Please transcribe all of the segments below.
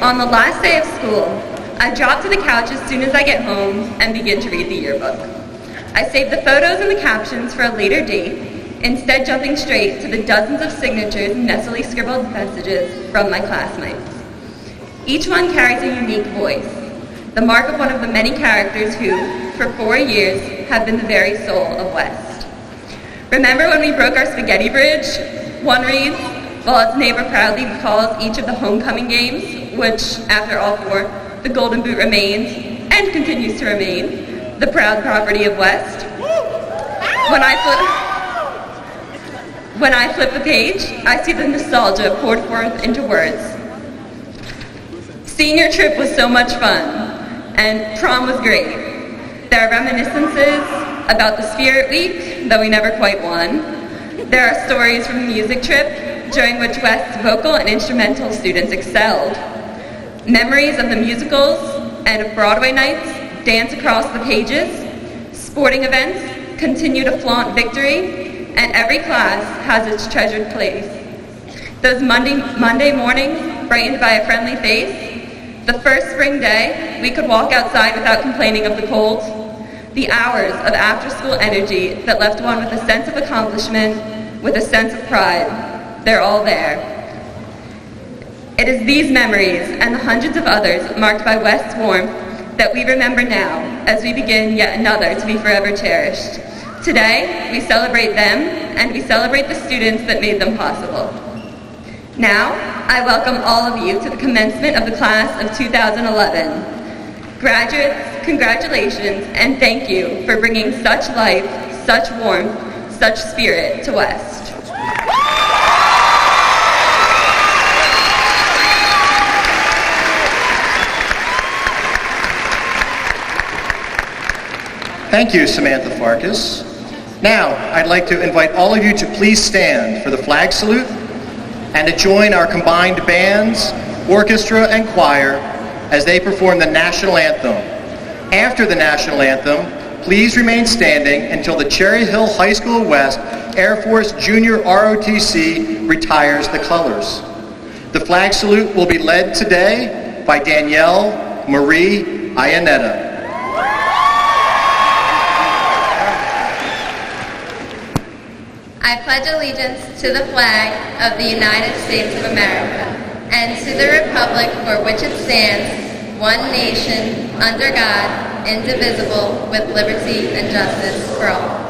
on the last day of school, I drop to the couch as soon as I get home and begin to read the yearbook. I save the photos and the captions for a later date, instead jumping straight to the dozens of signatures and nestily scribbled messages from my classmates. Each one carries a unique voice, the mark of one of the many characters who, for 4 years, have been the very soul of West. Remember when we broke our spaghetti bridge? One reads, while its neighbor proudly recalls each of the homecoming games, which, after all 4, the Golden Boot remains, and continues to remain, the proud property of West. When I flip the page, I see the nostalgia poured forth into words. Senior trip was so much fun, and prom was great. There are reminiscences about the Spirit Week, though we never quite won. There are stories from the music trip, during which West's vocal and instrumental students excelled. Memories of the musicals and of Broadway nights dance across the pages. Sporting events continue to flaunt victory, and every class has its treasured place. Those Monday mornings brightened by a friendly face. The first spring day, we could walk outside without complaining of the cold. The hours of after-school energy that left one with a sense of accomplishment, with a sense of pride. They're all there. It is these memories and the hundreds of others marked by West's warmth that we remember now as we begin yet another to be forever cherished. Today, we celebrate them and we celebrate the students that made them possible. Now, I welcome all of you to the commencement of the class of 2011. Graduates, congratulations and thank you for bringing such life, such warmth, such spirit to West. Thank you, Samantha Farkas. Now, I'd like to invite all of you to please stand for the flag salute and to join our combined bands, orchestra, and choir as they perform the national anthem. After the national anthem, please remain standing until the Cherry Hill High School West Air Force Junior ROTC retires the colors. The flag salute will be led today by Danielle Marie Iannetta. I pledge allegiance to the flag of the United States of America and to the republic for which it stands, one nation, under God, indivisible, with liberty and justice for all.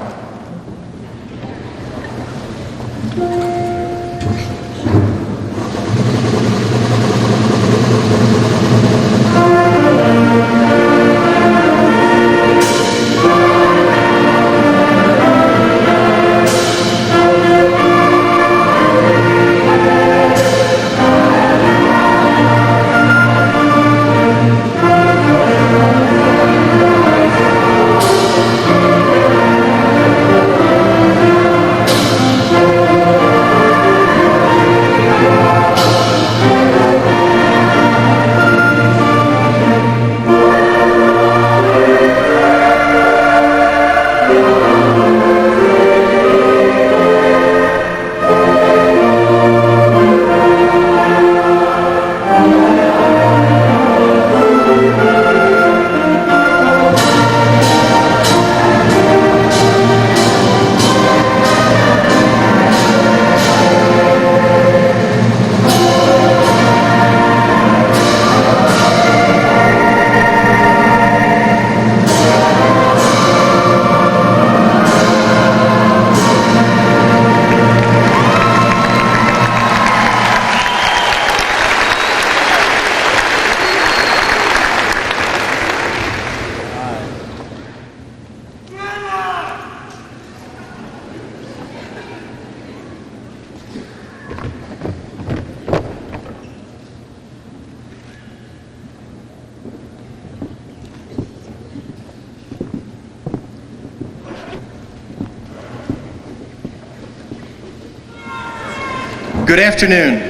Good afternoon,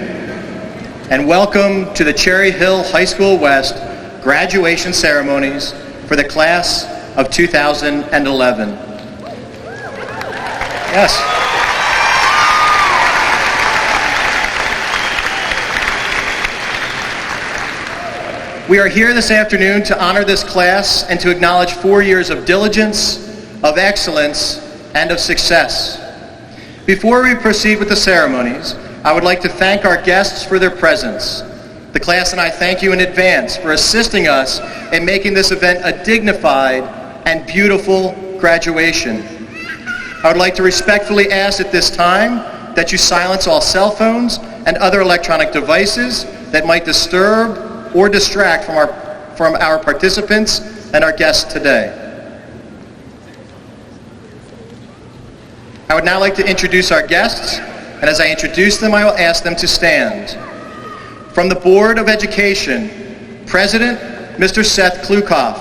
and welcome to the Cherry Hill High School West graduation ceremonies for the class of 2011. Yes. We are here this afternoon to honor this class and to acknowledge 4 years of diligence, of excellence, and of success. Before we proceed with the ceremonies, I would like to thank our guests for their presence. The class and I thank you in advance for assisting us in making this event a dignified and beautiful graduation. I would like to respectfully ask at this time that you silence all cell phones and other electronic devices that might disturb or distract from our participants and our guests today. I would now like to introduce our guests, and as I introduce them, I will ask them to stand. From the Board of Education, President, Mr. Seth Klukoff.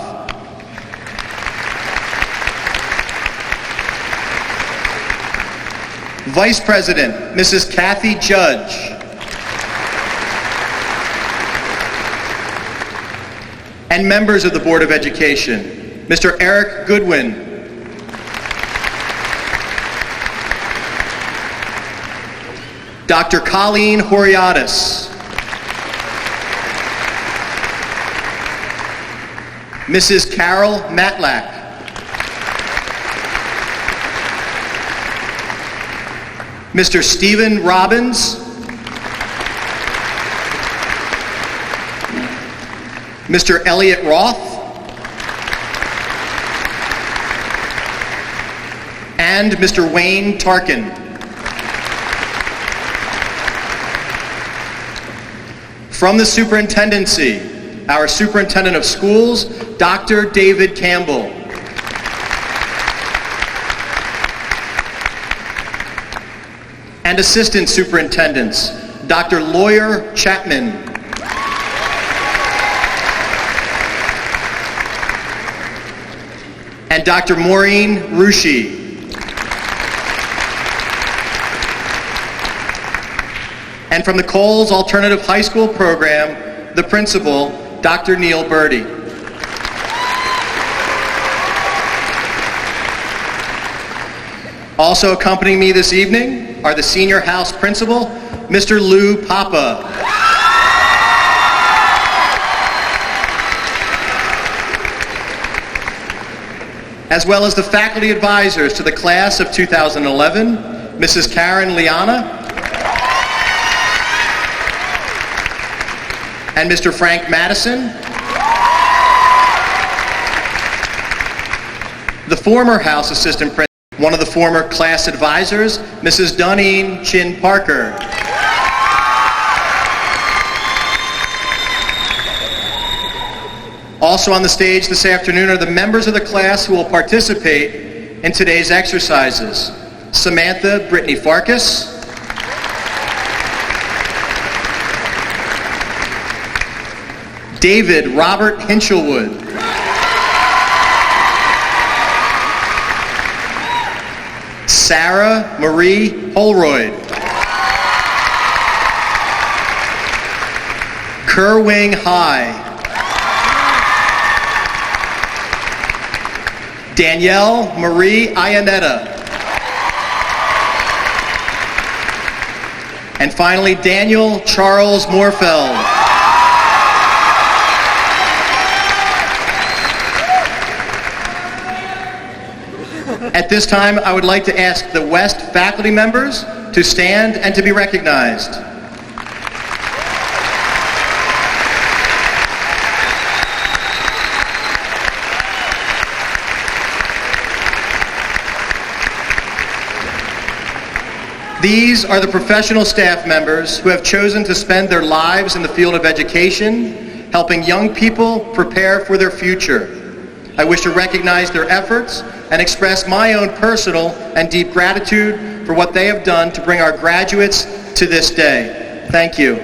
Vice President, Mrs. Kathy Judge. And members of the Board of Education, Mr. Eric Goodwin. Dr. Colleen Horiadis. Mrs. Carol Matlack. Mr. Stephen Robbins. Mr. Elliot Roth. And Mr. Wayne Tarkin. From the Superintendency, our Superintendent of Schools, Dr. David Campbell. And Assistant Superintendents, Dr. Lawyer Chapman. And Dr. Maureen Rushi. And from the Coles Alternative High School program, the principal, Dr. Neil Birdie. Also accompanying me this evening are the senior house principal, Mr. Lou Papa. As well as the faculty advisors to the class of 2011, Mrs. Karen Liana and Mr. Frank Madison. The former house assistant principal, one of the former class advisors, Mrs. Doneen Chin Parker. Also on the stage this afternoon are the members of the class who will participate in today's exercises. Samantha Brittany Farkas, David Robert Hinchelwood, Sarah Marie Holroyd, Kerwing High, Danielle Marie Iannetta, and finally Daniel Charles Morfeld. At this time, I would like to ask the West faculty members to stand and to be recognized. These are the professional staff members who have chosen to spend their lives in the field of education, helping young people prepare for their future. I wish to recognize their efforts and express my own personal and deep gratitude for what they have done to bring our graduates to this day. Thank you.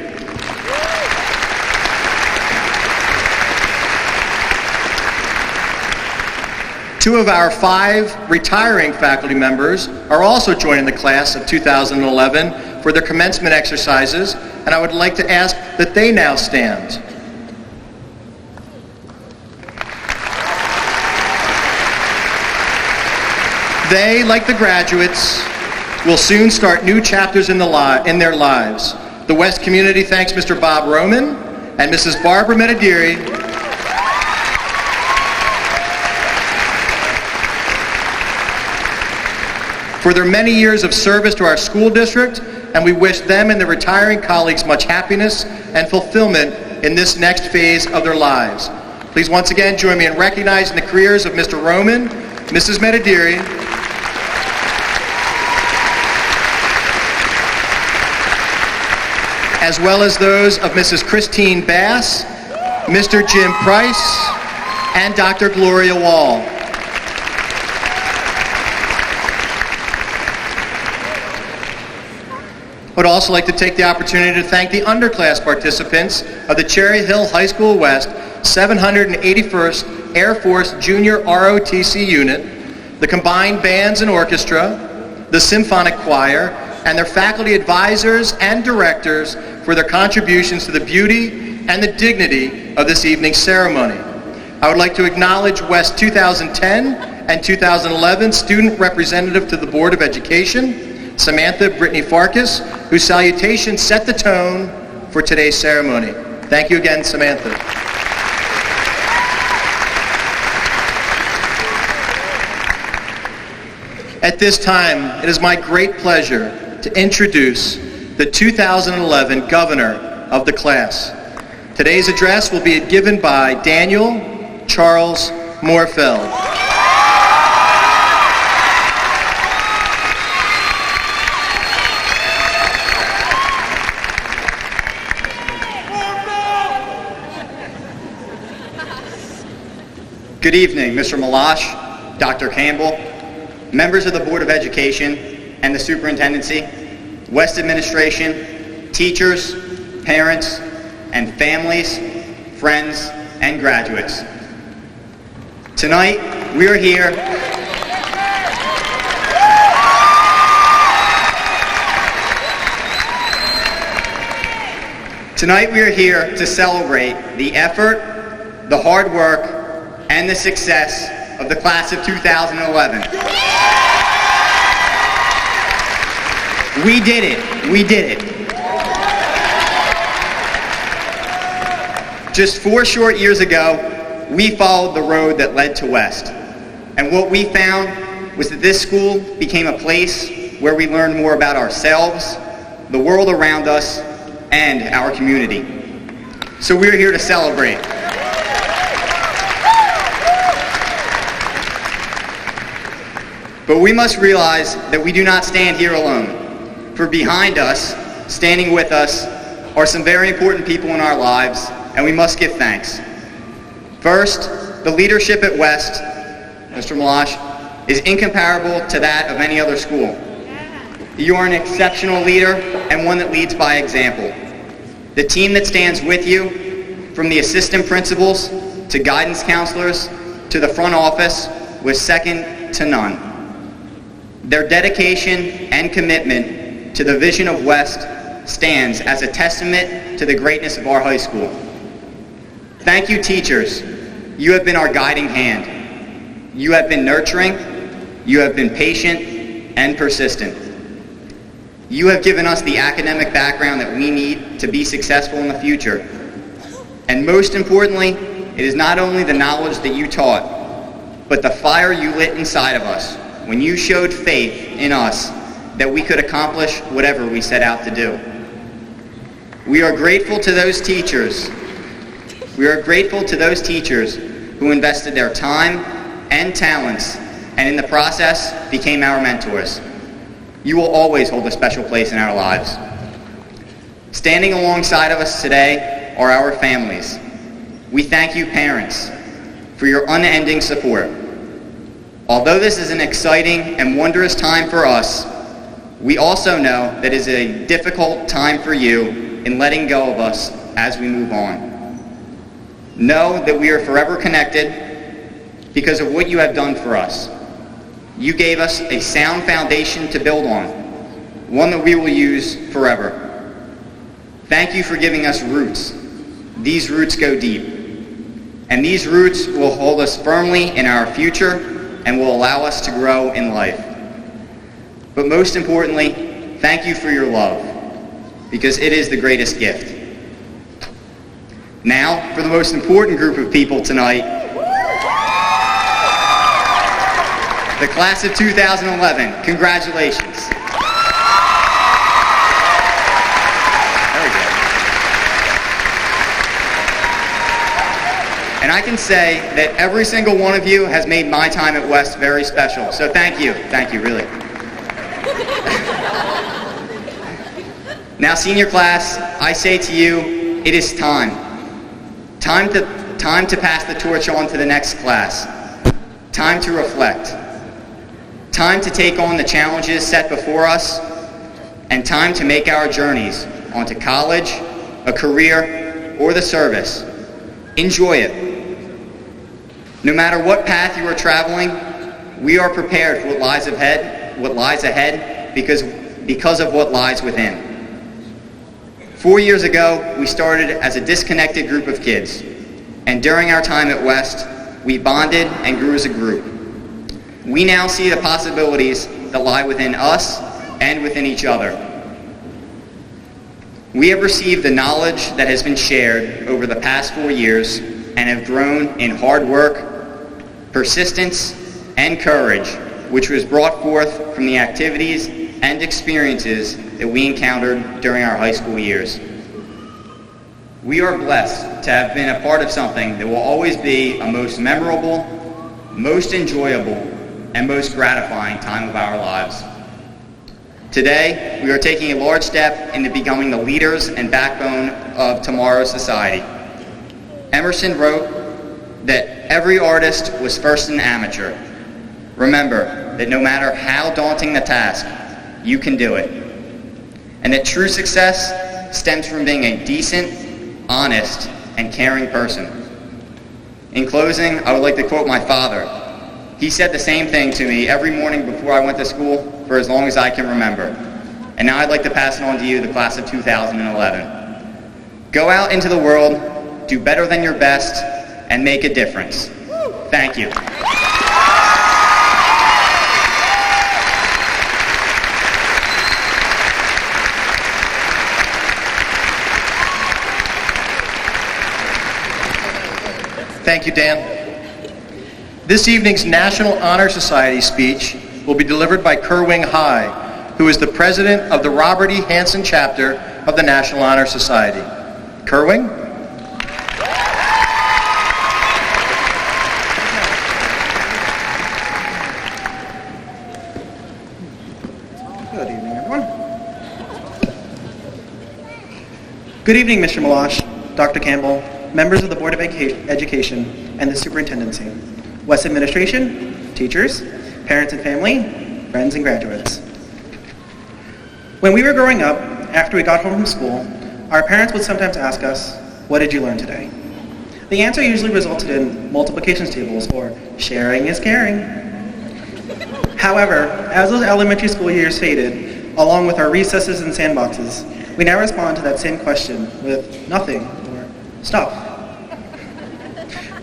Two of our 5 retiring faculty members are also joining the class of 2011 for their commencement exercises, and I would like to ask that they now stand. They, like the graduates, will soon start new chapters in their lives. The West community thanks Mr. Bob Roman and Mrs. Barbara Metadiri for their many years of service to our school district, and we wish them and their retiring colleagues much happiness and fulfillment in this next phase of their lives. Please once again join me in recognizing the careers of Mr. Roman, Mrs. Metadiri, as well as those of Mrs. Christine Bass, Mr. Jim Price, and Dr. Gloria Wall. I would also like to take the opportunity to thank the underclass participants of the Cherry Hill High School West 781st Air Force Junior ROTC Unit, the combined bands and orchestra, the symphonic choir, and their faculty advisors and directors for their contributions to the beauty and the dignity of this evening's ceremony. I would like to acknowledge West 2010 and 2011 student representative to the Board of Education, Samantha Brittany Farkas, whose salutation set the tone for today's ceremony. Thank you again, Samantha. At this time, it is my great pleasure to introduce the 2011 Governor of the class. Today's address will be given by Daniel Charles Moorfeld. Good evening, Mr. Malash, Dr. Campbell, members of the Board of Education and the Superintendency, West Administration, teachers, parents, and families, friends, and graduates. Tonight, we are here to celebrate the effort, the hard work, and the success of the class of 2011. We did it. We did it. Just 4 short years ago, we followed the road that led to West. And what we found was that this school became a place where we learned more about ourselves, the world around us, and our community. So we're here to celebrate. But we must realize that we do not stand here alone. For behind us, standing with us, are some very important people in our lives, and we must give thanks. First, the leadership at West, Mr. Malash, is incomparable to that of any other school. You are an exceptional leader and one that leads by example. The team that stands with you, from the assistant principals to guidance counselors to the front office, was second to none. Their dedication and commitment to the vision of West stands as a testament to the greatness of our high school. Thank you, teachers. You have been our guiding hand. You have been nurturing, you have been patient and persistent. You have given us the academic background that we need to be successful in the future. And most importantly, it is not only the knowledge that you taught, but the fire you lit inside of us when you showed faith in us that we could accomplish whatever we set out to do. We are grateful to those teachers. We are grateful to those teachers who invested their time and talents and in the process became our mentors. You will always hold a special place in our lives. Standing alongside of us today are our families. We thank you, parents, for your unending support. Although this is an exciting and wondrous time for us, we also know that it is a difficult time for you in letting go of us as we move on. Know that we are forever connected because of what you have done for us. You gave us a sound foundation to build on, one that we will use forever. Thank you for giving us roots. These roots go deep, and these roots will hold us firmly in our future and will allow us to grow in life. But most importantly, thank you for your love, because it is the greatest gift. Now, for the most important group of people tonight, the class of 2011. Congratulations. And I can say that every single one of you has made my time at West very special. So thank you, really. Now, senior class, I say to you, it is time. Time to pass the torch on to the next class. Time to reflect. Time to take on the challenges set before us. And time to make our journeys onto college, a career, or the service. Enjoy it. No matter what path you are traveling, we are prepared for what lies ahead because of what lies within. 4 years ago, we started as a disconnected group of kids, and during our time at West, we bonded and grew as a group. We now see the possibilities that lie within us and within each other. We have received the knowledge that has been shared over the past 4 years and have grown in hard work, persistence, and courage, which was brought forth from the activities and experiences that we encountered during our high school years. We are blessed to have been a part of something that will always be a most memorable, most enjoyable, and most gratifying time of our lives. Today, we are taking a large step into becoming the leaders and backbone of tomorrow's society. Emerson wrote that every artist was first an amateur. Remember that no matter how daunting the task, you can do it. And that true success stems from being a decent, honest, and caring person. In closing, I would like to quote my father. He said the same thing to me every morning before I went to school for as long as I can remember. And now I'd like to pass it on to you, the class of 2011. Go out into the world, do better than your best, and make a difference. Thank you. Thank you, Dan. This evening's National Honor Society speech will be delivered by Kerwing High, who is the president of the Robert E. Hansen chapter of the National Honor Society. Kerwing? Good evening, everyone. Good evening, Mr. Malash, Dr. Campbell, members of the Board of Education, and the Superintendency, West Administration, teachers, parents and family, friends and graduates. When we were growing up, after we got home from school, our parents would sometimes ask us, "What did you learn today?" The answer usually resulted in multiplication tables or sharing is caring. However, as those elementary school years faded, along with our recesses and sandboxes, we now respond to that same question with nothing or stuff.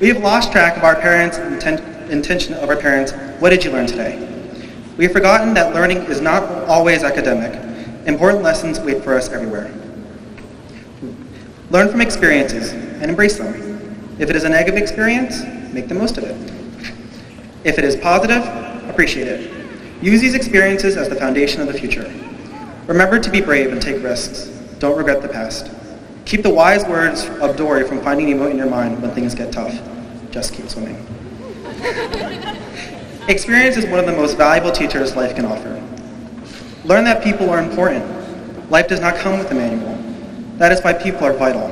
We have lost track of our parents' intention of our parents, "What did you learn today?" We have forgotten that learning is not always academic. Important lessons wait for us everywhere. Learn from experiences and embrace them. If it is a negative experience, make the most of it. If it is positive, appreciate it. Use these experiences as the foundation of the future. Remember to be brave and take risks. Don't regret the past. Keep the wise words of Dory from Finding Nemo in your mind when things get tough. Just keep swimming. Experience is one of the most valuable teachers life can offer. Learn that people are important. Life does not come with a manual. That is why people are vital.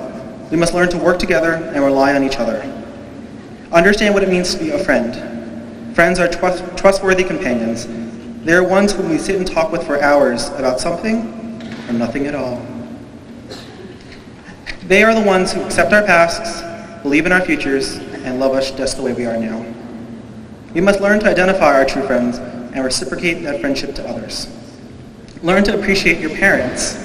We must learn to work together and rely on each other. Understand what it means to be a friend. Friends are trustworthy companions. They are ones whom we sit and talk with for hours about something or nothing at all. They are the ones who accept our pasts, believe in our futures, and love us just the way we are now. We must learn to identify our true friends and reciprocate that friendship to others. Learn to appreciate your parents,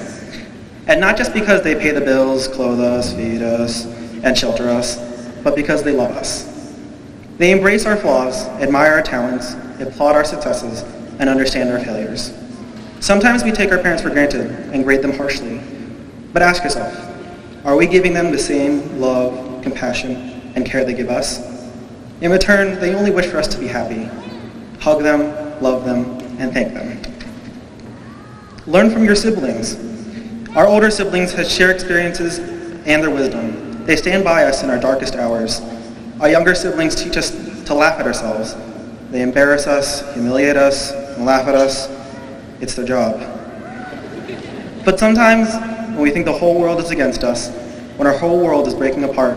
and not just because they pay the bills, clothe us, feed us, and shelter us, but because they love us. They embrace our flaws, admire our talents, applaud our successes, and understand our failures. Sometimes we take our parents for granted and grade them harshly, but ask yourself, are we giving them the same love, compassion, and care they give us? In return, they only wish for us to be happy. Hug them, love them, and thank them. Learn from your siblings. Our older siblings have shared experiences and their wisdom. They stand by us in our darkest hours. Our younger siblings teach us to laugh at ourselves. They embarrass us, humiliate us, and laugh at us. It's their job. But sometimes, when we think the whole world is against us, when our whole world is breaking apart,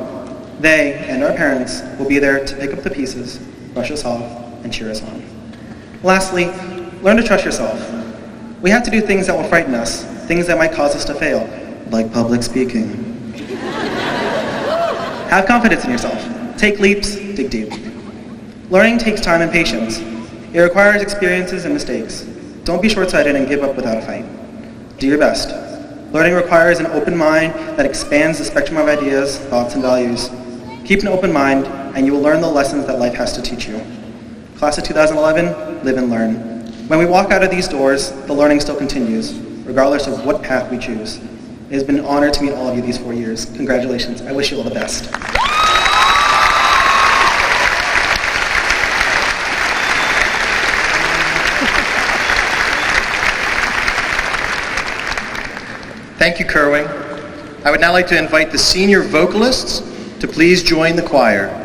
they and our parents will be there to pick up the pieces, brush us off, and cheer us on. Lastly, learn to trust yourself. We have to do things that will frighten us, things that might cause us to fail, like public speaking. Have confidence in yourself. Take leaps, dig deep. Learning takes time and patience. It requires experiences and mistakes. Don't be short-sighted and give up without a fight. Do your best. Learning requires an open mind that expands the spectrum of ideas, thoughts, and values. Keep an open mind, and you will learn the lessons that life has to teach you. Class of 2011, live and learn. When we walk out of these doors, the learning still continues, regardless of what path we choose. It has been an honor to meet all of you these 4 years. Congratulations. I wish you all the best. Thank you, Kerwin. I would now like to invite the senior vocalists to please join the choir.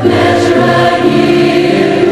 Measure a year.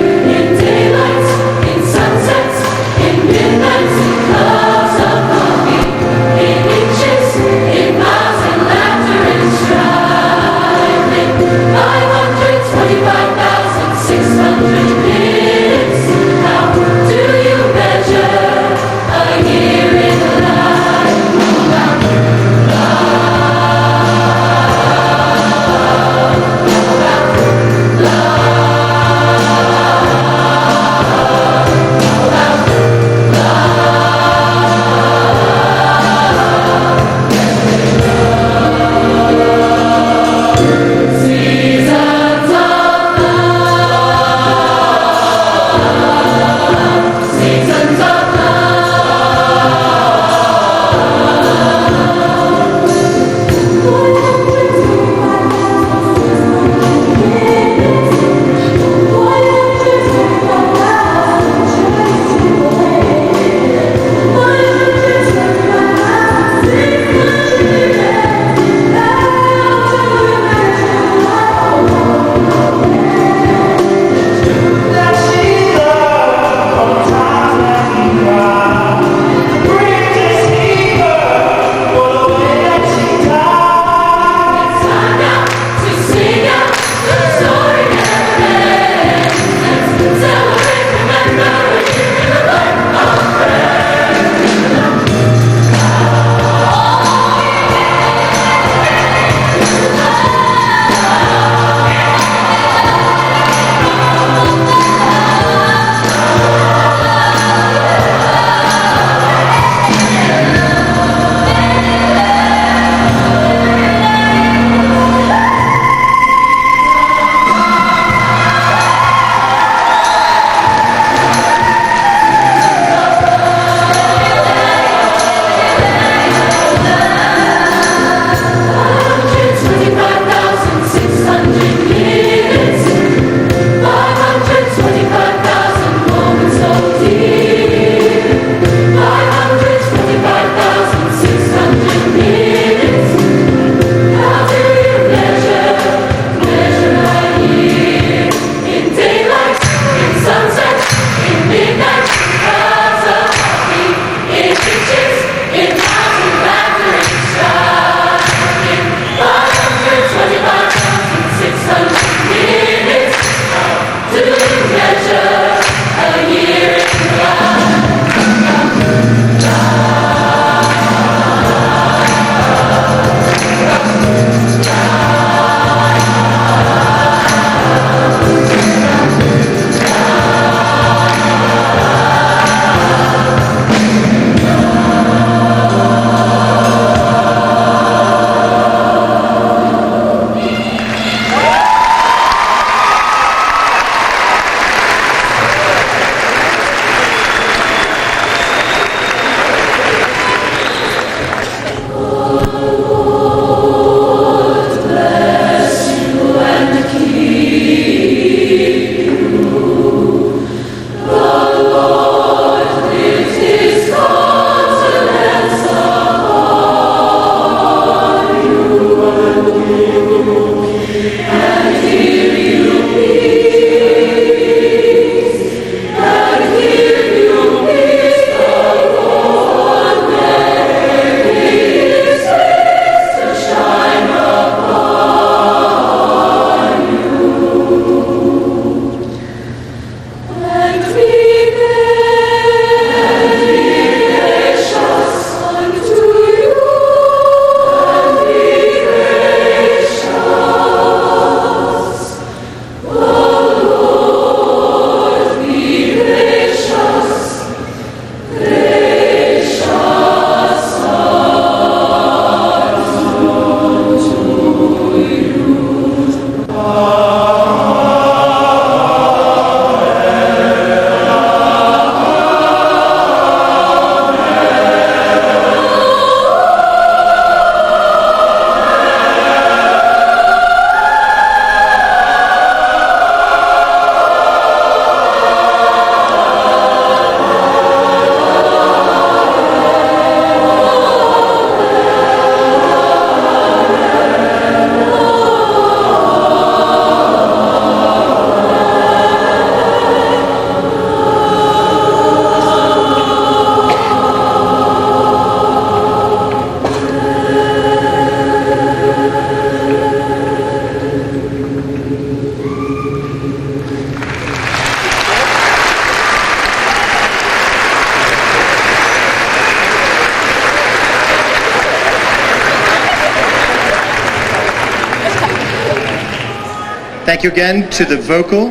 Thank you again to the vocal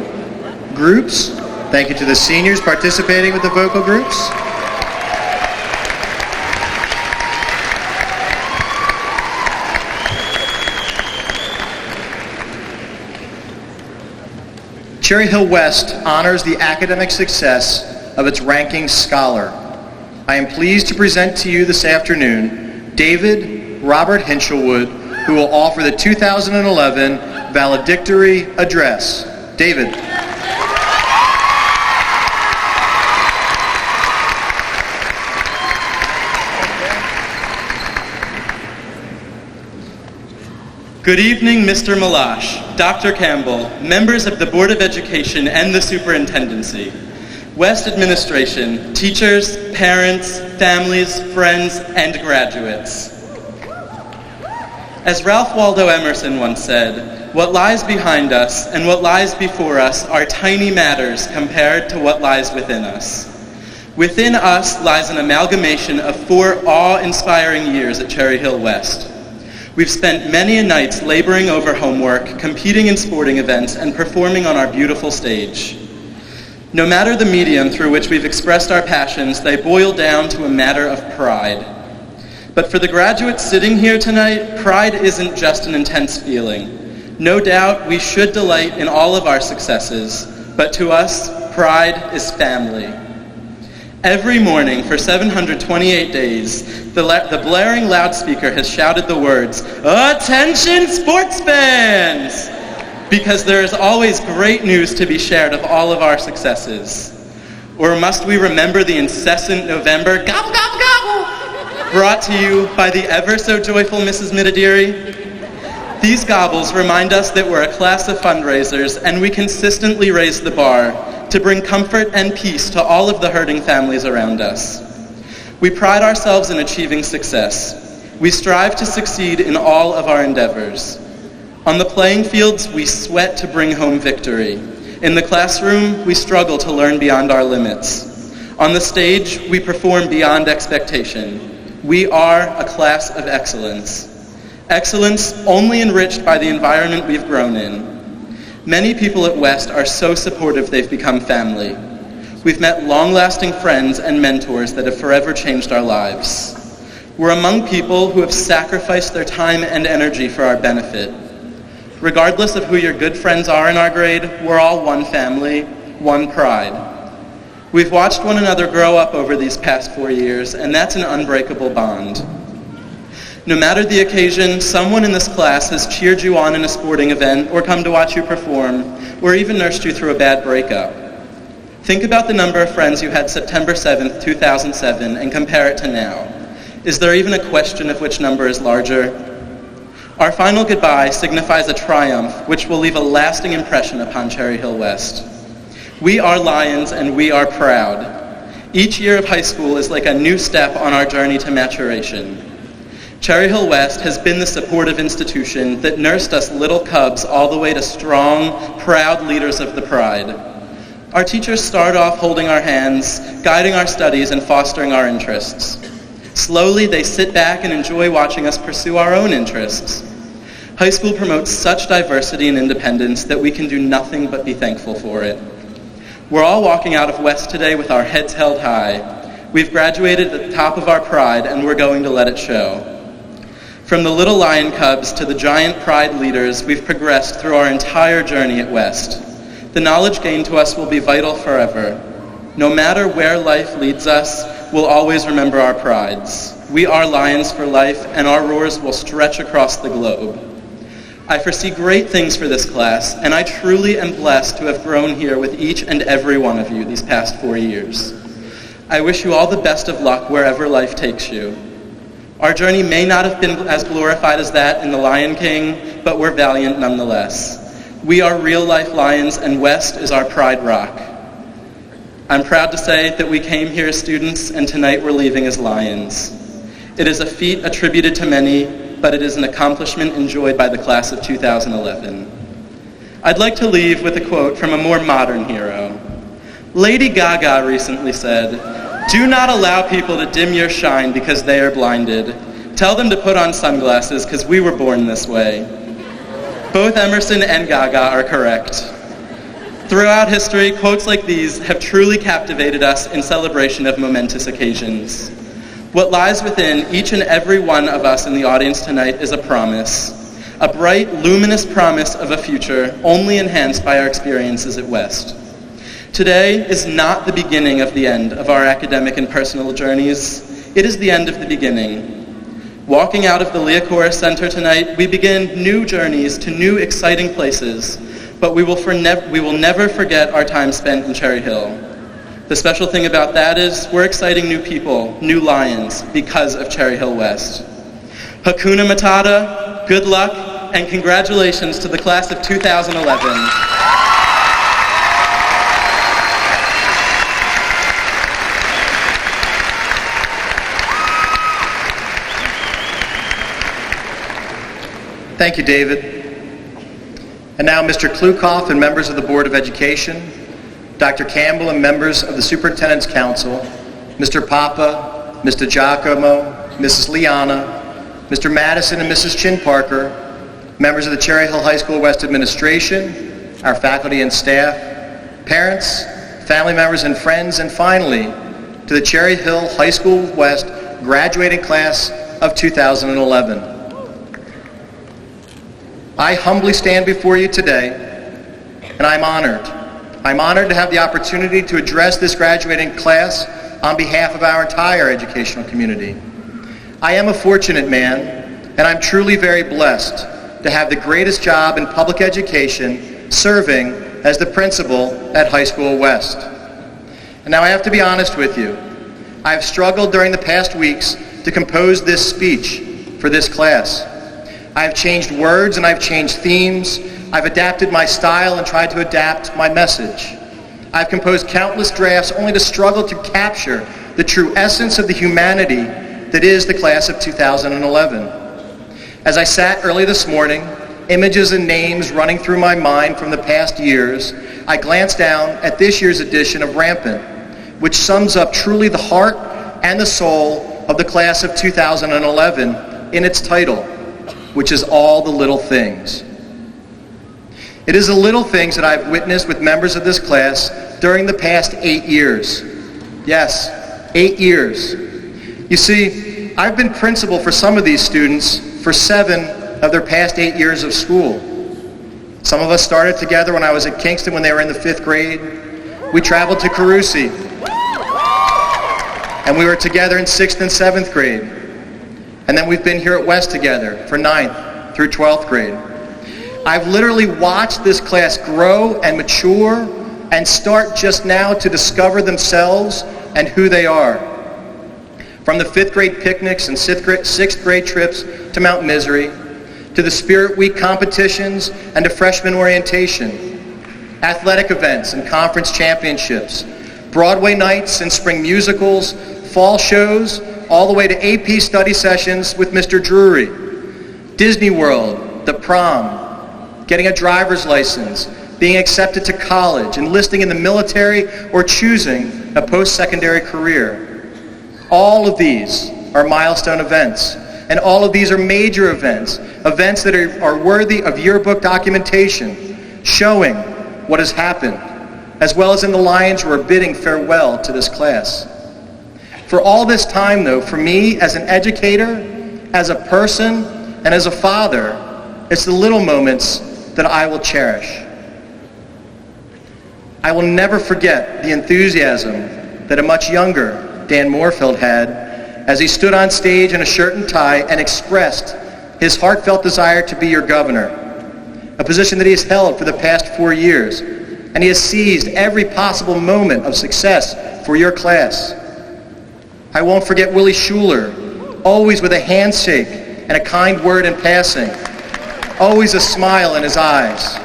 groups. Thank you to the seniors participating with the vocal groups. Cherry Hill West honors the academic success of its ranking scholar. I am pleased to present to you this afternoon David Robert Hinchelwood, who will offer the 2011 valedictory address. David. Good evening, Mr. Malash, Dr. Campbell, members of the Board of Education and the Superintendency, West Administration, teachers, parents, families, friends, and graduates. As Ralph Waldo Emerson once said, what lies behind us and what lies before us are tiny matters compared to what lies within us. Within us lies an amalgamation of 4 awe-inspiring years at Cherry Hill West. We've spent many nights laboring over homework, competing in sporting events, and performing on our beautiful stage. No matter the medium through which we've expressed our passions, they boil down to a matter of pride. But for the graduates sitting here tonight, pride isn't just an intense feeling. No doubt we should delight in all of our successes, but to us, pride is family. Every morning for 728 days, the blaring loudspeaker has shouted the words, "Attention sports fans!" Because there is always great news to be shared of all of our successes. Or must we remember the incessant November gobble, gobble, gobble, brought to you by the ever so joyful Mrs. Mitadiri? These gobbles remind us that we're a class of fundraisers and we consistently raise the bar to bring comfort and peace to all of the hurting families around us. We pride ourselves in achieving success. We strive to succeed in all of our endeavors. On the playing fields, we sweat to bring home victory. In the classroom, we struggle to learn beyond our limits. On the stage, we perform beyond expectation. We are a class of excellence. Excellence only enriched by the environment we've grown in. Many people at West are so supportive they've become family. We've met long-lasting friends and mentors that have forever changed our lives. We're among people who have sacrificed their time and energy for our benefit. Regardless of who your good friends are in our grade, we're all one family, one pride. We've watched one another grow up over these past 4 years, and that's an unbreakable bond. No matter the occasion, someone in this class has cheered you on in a sporting event, or come to watch you perform, or even nursed you through a bad breakup. Think about the number of friends you had September 7th, 2007, and compare it to now. Is there even a question of which number is larger? Our final goodbye signifies a triumph which will leave a lasting impression upon Cherry Hill West. We are Lions and we are proud. Each year of high school is like a new step on our journey to maturation. Cherry Hill West has been the supportive institution that nursed us little cubs all the way to strong, proud leaders of the pride. Our teachers start off holding our hands, guiding our studies and fostering our interests. Slowly, they sit back and enjoy watching us pursue our own interests. High school promotes such diversity and independence that we can do nothing but be thankful for it. We're all walking out of West today with our heads held high. We've graduated at the top of our pride, and we're going to let it show. From the little lion cubs to the giant pride leaders, we've progressed through our entire journey at West. The knowledge gained to us will be vital forever. No matter where life leads us, we'll always remember our prides. We are Lions for life, and our roars will stretch across the globe. I foresee great things for this class, and I truly am blessed to have grown here with each and every one of you these past 4 years. I wish you all the best of luck wherever life takes you. Our journey may not have been as glorified as that in The Lion King, but we're valiant nonetheless. We are real-life Lions, and West is our pride rock. I'm proud to say that we came here as students, and tonight we're leaving as Lions. It is a feat attributed to many, but it is an accomplishment enjoyed by the class of 2011. I'd like to leave with a quote from a more modern hero. Lady Gaga recently said, "Do not allow people to dim your shine because they are blinded. Tell them to put on sunglasses because we were born this way." Both Emerson and Gaga are correct. Throughout history, quotes like these have truly captivated us in celebration of momentous occasions. What lies within each and every one of us in the audience tonight is a promise, a bright, luminous promise of a future only enhanced by our experiences at West. Today is not the beginning of the end of our academic and personal journeys. It is the end of the beginning. Walking out of the Liacouras Center tonight, we begin new journeys to new exciting places, but we will never forget our time spent in Cherry Hill. The special thing about that is we're exciting new people, new Lions, because of Cherry Hill West. Hakuna Matata, good luck, and congratulations to the class of 2011. Thank you, David. And now Mr. Klukoff and members of the Board of Education, Dr. Campbell and members of the Superintendent's Council, Mr. Papa, Mr. Giacomo, Mrs. Liana, Mr. Madison and Mrs. Chin Parker, members of the Cherry Hill High School West administration, our faculty and staff, parents, family members and friends, and finally, to the Cherry Hill High School West graduating class of 2011. I humbly stand before you today, and I'm honored. I'm honored to have the opportunity to address this graduating class on behalf of our entire educational community. I am a fortunate man, and I'm truly very blessed to have the greatest job in public education serving as the principal at High School West. And now I have to be honest with you. I've struggled during the past weeks to compose this speech for this class. I've changed words and I've changed themes. I've adapted my style and tried to adapt my message. I've composed countless drafts only to struggle to capture the true essence of the humanity that is the class of 2011. As I sat early this morning, images and names running through my mind from the past years, I glanced down at this year's edition of Rampant, which sums up truly the heart and the soul of the class of 2011 in its title, which is All the Little Things. It is the little things that I've witnessed with members of this class during the past 8 years. Yes, 8 years. You see, I've been principal for some of these students for 7 of their past 8 years of school. Some of us started together when I was at Kingston when they were in the 5th grade. We traveled to Carusi, and we were together in 6th and 7th grade. And then we've been here at West together for 9th through 12th grade. I've literally watched this class grow and mature and start just now to discover themselves and who they are. From the 5th grade picnics and 6th grade trips to Mount Misery, to the Spirit Week competitions and to freshman orientation, athletic events and conference championships, Broadway nights and spring musicals, fall shows, all the way to AP study sessions with Mr. Drury, Disney World, the prom, getting a driver's license, being accepted to college, enlisting in the military, or choosing a post-secondary career. All of these are milestone events, and all of these are major events, events that are worthy of yearbook documentation, showing what has happened, as well as in the Lions who are bidding farewell to this class. For all this time, though, for me as an educator, as a person, and as a father, it's the little moments that I will cherish. I will never forget the enthusiasm that a much younger Dan Moorfield had as he stood on stage in a shirt and tie and expressed his heartfelt desire to be your governor, a position that he has held for the past 4 years, and he has seized every possible moment of success for your class. I won't forget Willie Schuler, always with a handshake and a kind word in passing, always a smile in his eyes.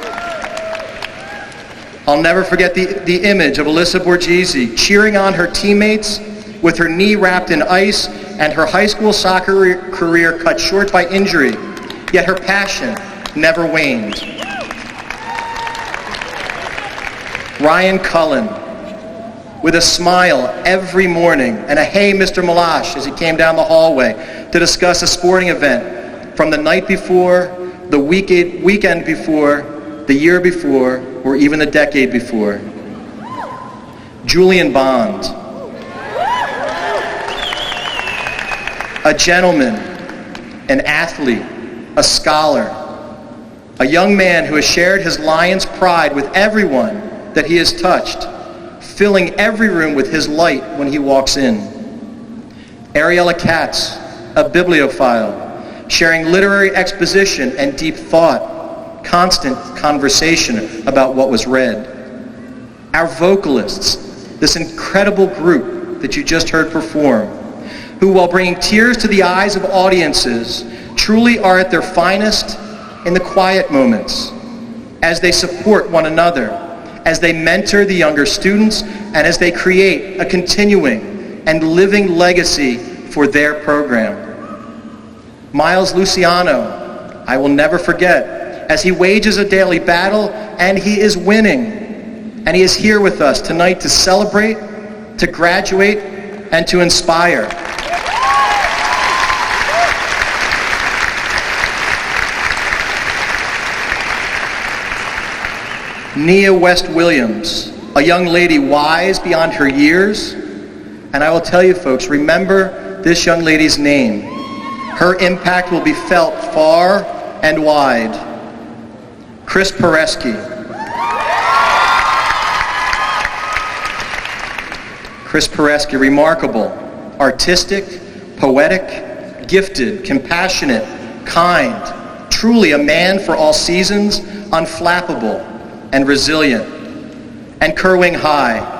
I'll never forget the image of Alyssa Borghese cheering on her teammates with her knee wrapped in ice and her high school soccer career cut short by injury, yet her passion never waned. Ryan Cullen, with a smile every morning and a "Hey, Mr. Malash" as he came down the hallway to discuss a sporting event from the night before the weekend before, the year before, or even the decade before. Julian Bond, a gentleman, an athlete, a scholar, a young man who has shared his lion's pride with everyone that he has touched, filling every room with his light when he walks in. Ariella Katz, a bibliophile, sharing literary exposition and deep thought, constant conversation about what was read. Our vocalists, this incredible group that you just heard perform, who, while bringing tears to the eyes of audiences, truly are at their finest in the quiet moments, as they support one another, as they mentor the younger students, and as they create a continuing and living legacy for their program. Miles Luciano, I will never forget, as he wages a daily battle, and he is winning. And he is here with us tonight to celebrate, to graduate, and to inspire. Nia West Williams, a young lady wise beyond her years. And I will tell you folks, remember this young lady's name. Her impact will be felt far and wide. Chris Pereski. Chris Pereski, remarkable, artistic, poetic, gifted, compassionate, kind, truly a man for all seasons, unflappable and resilient. And Kerwing High.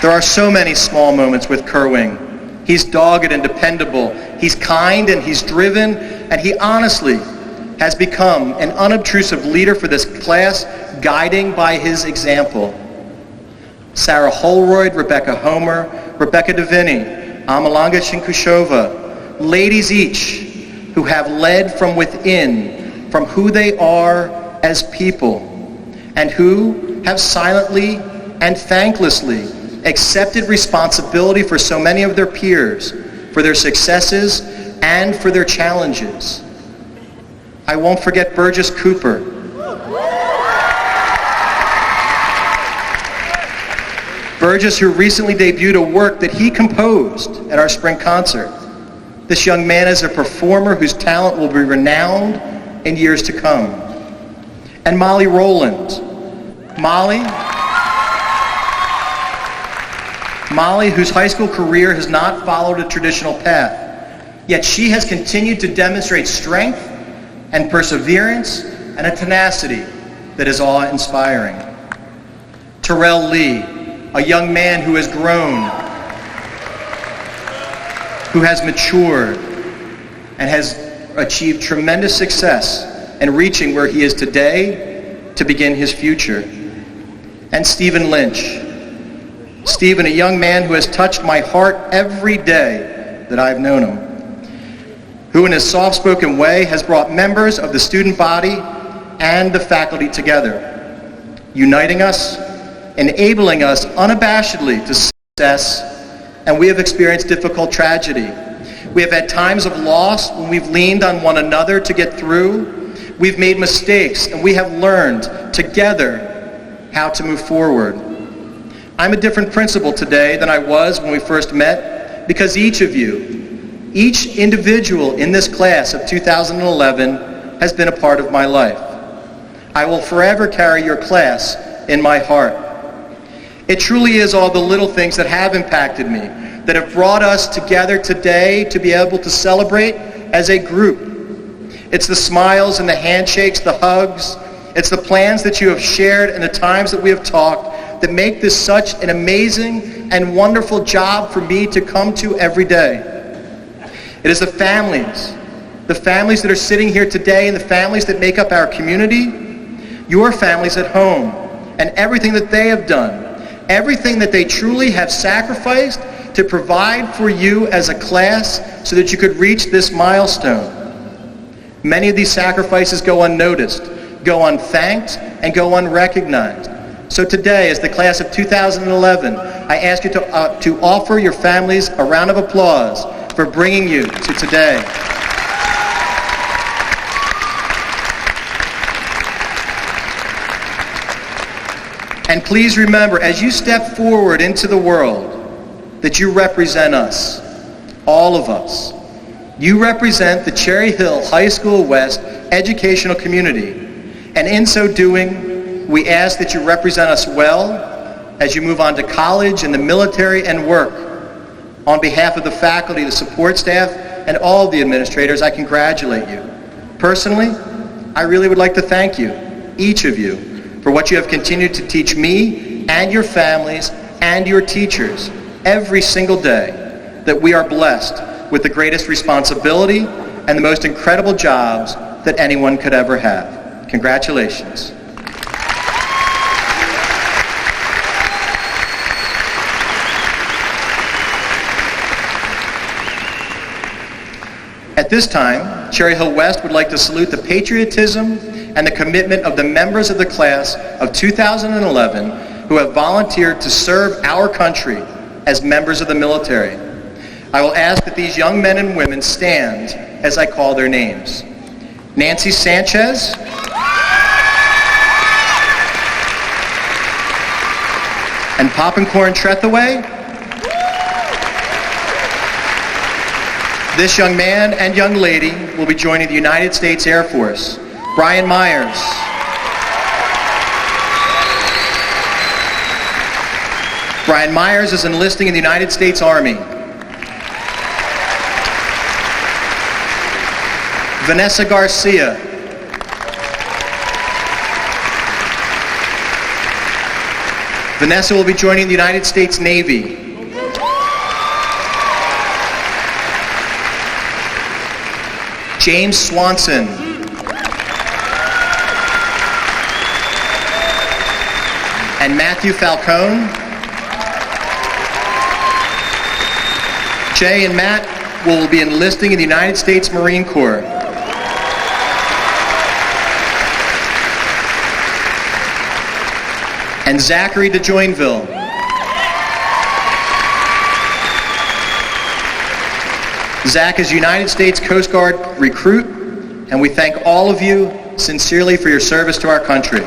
There are so many small moments with Kerwing. He's dogged and dependable. He's kind and he's driven, and he honestly has become an unobtrusive leader for this class, guiding by his example. Sarah Holroyd, Rebecca Homer, Rebecca Davini, Amalanga Shinkushova, ladies each who have led from within, from who they are as people, and who have silently and thanklessly accepted responsibility for so many of their peers, for their successes and for their challenges. I won't forget Burgess Cooper. Burgess, who recently debuted a work that he composed at our spring concert. This young man is a performer whose talent will be renowned in years to come. And Molly Rowland. Molly, whose high school career has not followed a traditional path, yet she has continued to demonstrate strength and perseverance and a tenacity that is awe-inspiring. Terrell Lee, a young man who has grown, who has matured, and has achieved tremendous success in reaching where he is today to begin his future. And Stephen Lynch. Stephen, a young man who has touched my heart every day that I've known him, who in his soft-spoken way has brought members of the student body and the faculty together, uniting us, enabling us unabashedly to success, and we have experienced difficult tragedy. We have had times of loss when we've leaned on one another to get through. We've made mistakes, and we have learned together how to move forward. I'm a different principal today than I was when we first met, because each of you, each individual in this class of 2011 has been a part of my life. I will forever carry your class in my heart. It truly is all the little things that have impacted me, that have brought us together today to be able to celebrate as a group. It's the smiles and the handshakes, the hugs. It's the plans that you have shared and the times that we have talked that make this such an amazing and wonderful job for me to come to every day. It is the families that are sitting here today and the families that make up our community, your families at home, and everything that they have done, everything that they truly have sacrificed to provide for you as a class so that you could reach this milestone. Many of these sacrifices go unnoticed, go unthanked, and go unrecognized. So today, as the class of 2011, I ask you to offer your families a round of applause for bringing you to today. And please remember, as you step forward into the world, that you represent us, all of us. You represent the Cherry Hill High School West educational community. And in so doing, we ask that you represent us well as you move on to college and the military and work. On behalf of the faculty, the support staff, and all of the administrators, I congratulate you. Personally, I really would like to thank you, each of you, for what you have continued to teach me and your families and your teachers every single day, that we are blessed with the greatest responsibility and the most incredible jobs that anyone could ever have. Congratulations. At this time, Cherry Hill West would like to salute the patriotism and the commitment of the members of the class of 2011 who have volunteered to serve our country as members of the military. I will ask that these young men and women stand as I call their names. Nancy Sanchez, and Popincorn Trethaway. This young man and young lady will be joining the United States Air Force. Brian Myers. Brian Myers is enlisting in the United States Army. Vanessa Garcia. Vanessa will be joining the United States Navy. James Swanson. And Matthew Falcone. Jay and Matt will be enlisting in the United States Marine Corps. And Zachary de Joinville. Zach is United States Coast Guard recruit, and we thank all of you sincerely for your service to our country.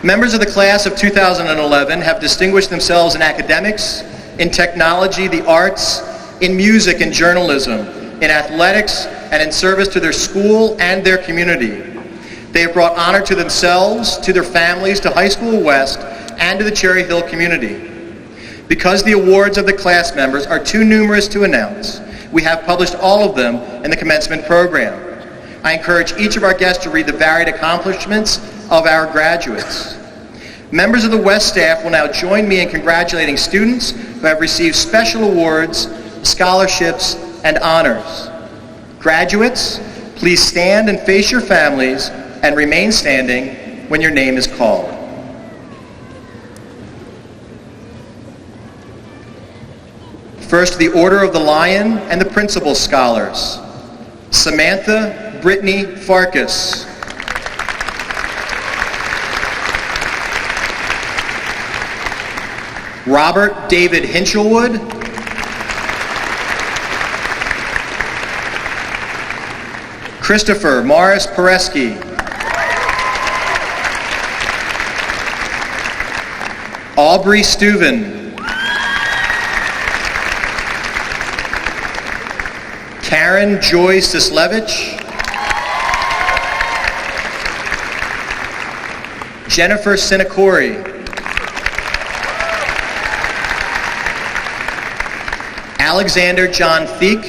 Members of the class of 2011 have distinguished themselves in academics, in technology, the arts, in music and journalism, in athletics, and in service to their school and their community. They have brought honor to themselves, to their families, to High School West, and to the Cherry Hill community. Because the awards of the class members are too numerous to announce, we have published all of them in the commencement program. I encourage each of our guests to read the varied accomplishments of our graduates. Members of the West staff will now join me in congratulating students who have received special awards, scholarships, and honors. Graduates, please stand and face your families and remain standing when your name is called. First, the Order of the Lion and the Principal Scholars. Samantha Brittany Farkas. Robert David Hinchelwood. Christopher Morris Pereski. Aubrey Steuven. Karen Joy Sislevich. Jennifer Sinacori. Alexander John Thiek.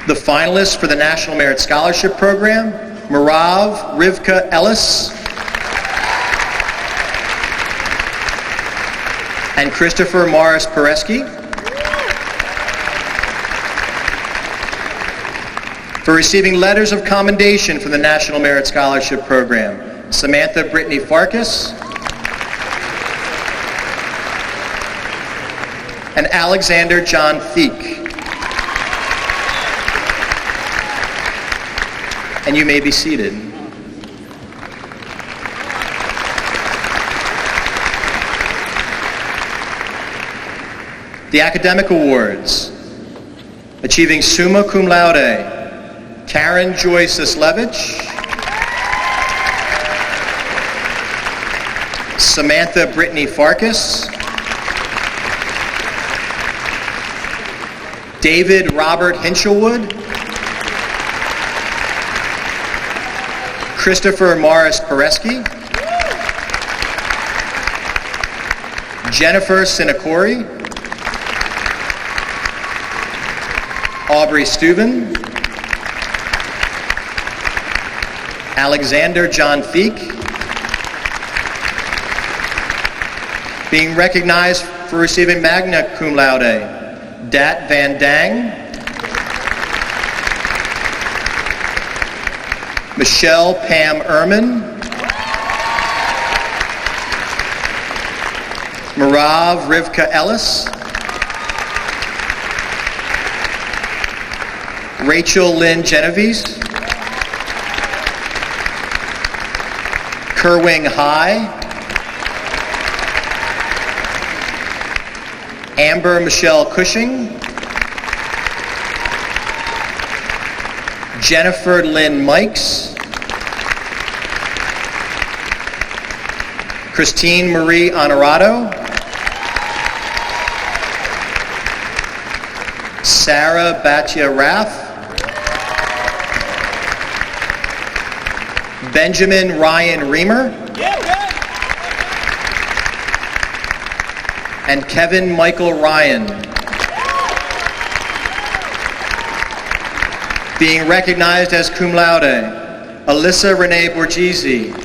The finalists for the National Merit Scholarship Program, Marav Rivka Ellis and Christopher Morris Pereski. For receiving letters of commendation from the National Merit Scholarship Program, Samantha Brittany Farkas and Alexander John Thiek. and you may be seated. The academic awards. Achieving summa cum laude, Karen Joyce Islevich, Samantha Brittany Farkas, David Robert Hinchelwood, Christopher Morris Pereski, Jennifer Sinacori, Aubrey Steuben, Alexander John Feek. Being recognized for receiving magna cum laude, Dat Van Dang, Michelle Pam Ehrman, Marav Rivka Ellis, Rachel Lynn Genovese, Kerwing High, Amber Michelle Cushing, Jennifer Lynn Mikes, Christine Marie Honorato, Sarah Batia Rath, Benjamin Ryan Reamer, and Kevin Michael Ryan. Being recognized as cum laude, Alyssa Renee Borghese,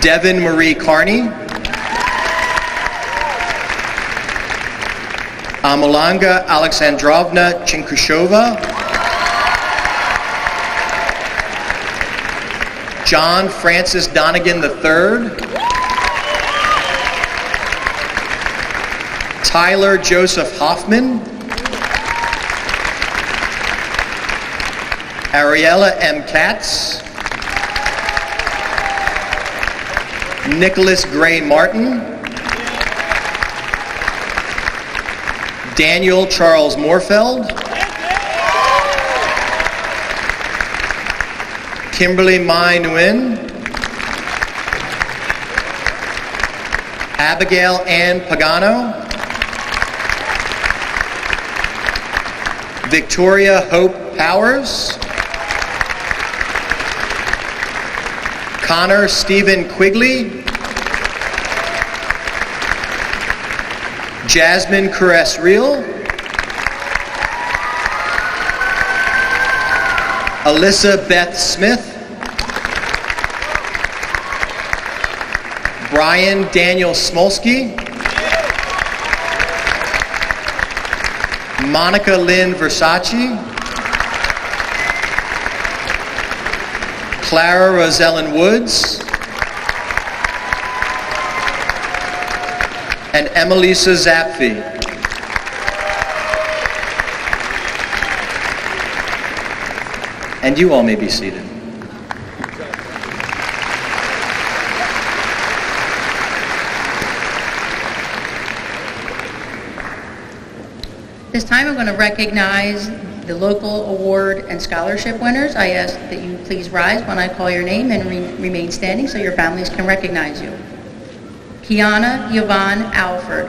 Devin Marie Carney, Amalanga Alexandrovna Chinkushova, John Francis Donegan III, Tyler Joseph Hoffman, Ariella M. Katz, Nicholas Gray Martin, Daniel Charles Moorfeld, Kimberly Mai Nguyen, Abigail Ann Pagano, Victoria Hope Powers, Connor Stephen Quigley, Jasmine Caress Reel, Alyssa Beth Smith, Brian Daniel Smolsky, Monica Lynn Versace, Clara Rosellen Woods, and Emelisa Zapfi. And you all may be seated. This time I'm going to recognize the local award and scholarship winners. I ask that you please rise when I call your name and remain standing so your families can recognize you. Kiana Yvonne Alford.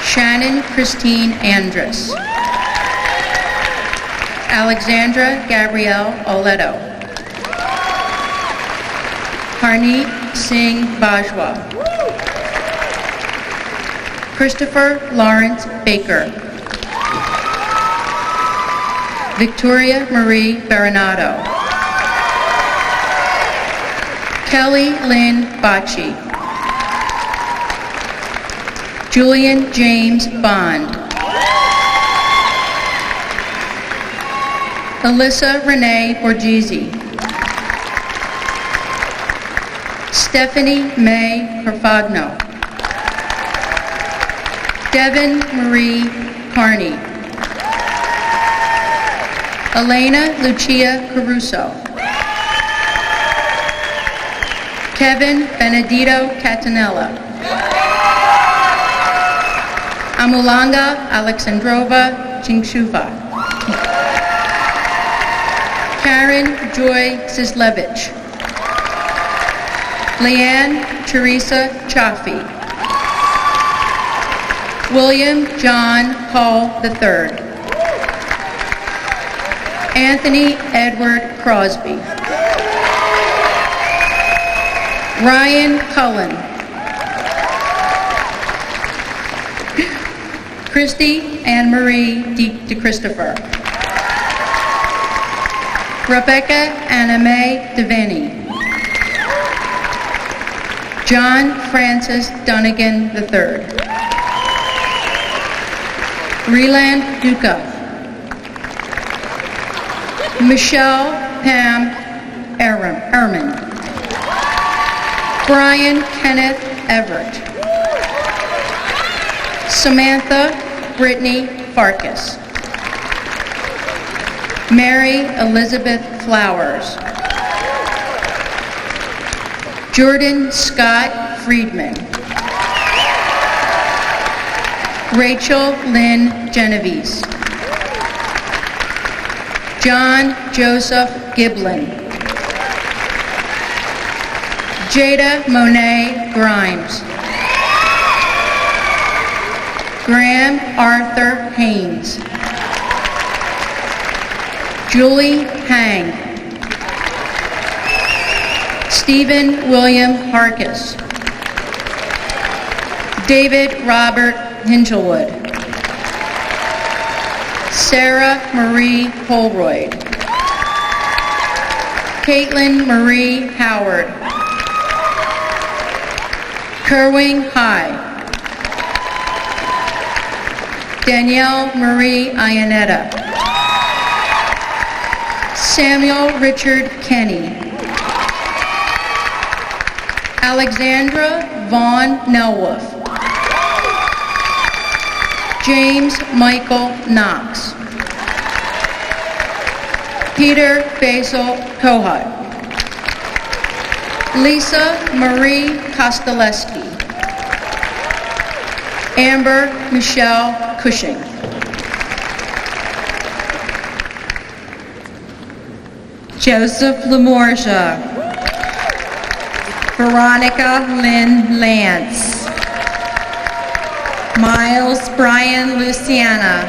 Shannon Christine Andrus. Alexandra Gabrielle Oleto. Harneet Singh Bajwa. Christopher Lawrence Baker. Victoria Marie Baronato. Kelly Lynn Bocci. Julian James Bond. Alyssa Renee Borghese. Stephanie May Perfagno. Devin Marie Carney. Elena Lucia Caruso. Kevin Benedito Catanella. Amulanga Alexandrova Chingshuva. Karen Joy Sislevich. Leanne Teresa Chaffee. William John Paul III. Anthony Edward Crosby. Ryan Cullen. Christy Anne Marie De Christopher. Rebecca Anna Mae Devaney. John Francis Dunnigan III. Reland Duca. Michelle Pam Ehrman. Brian Kenneth Everett. Samantha Brittany Farkas. Mary Elizabeth Flowers. Jordan Scott Friedman. Rachel Lynn Genovese. John Joseph Giblin. Jada Monet Grimes. Graham Arthur Haynes. Julie Hang. Stephen William Harkis. David Robert Hingelwood. Sarah Marie Holroyd. Caitlin Marie Howard. Kerwin High. Danielle Marie Ionetta. Samuel Richard Kenny. Alexandra Vaughn Nelwolf. James Michael Knox. Peter Basil Kohut. Lisa Marie Kosteleski. Amber Michelle Cushing. Joseph Lamorgia. Veronica Lynn Lance. Miles Brian Luciana.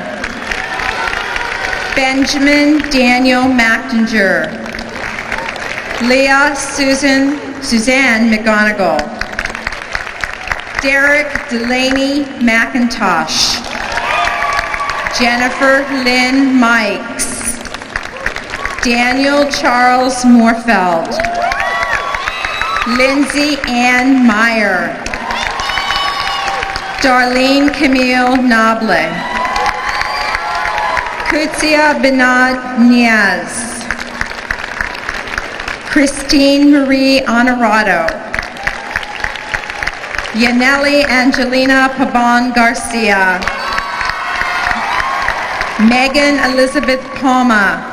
Benjamin Daniel McInger. Leah Suzanne McGonigal. Derek Delaney McIntosh. Jennifer Lynn Mikes. Daniel Charles Morfeld. Lindsay Ann Meyer. Darlene Camille Nable. Kutsia Benad Niaz. Christine Marie Honorado. Yaneli Angelina Pabon Garcia. Megan Elizabeth Palma.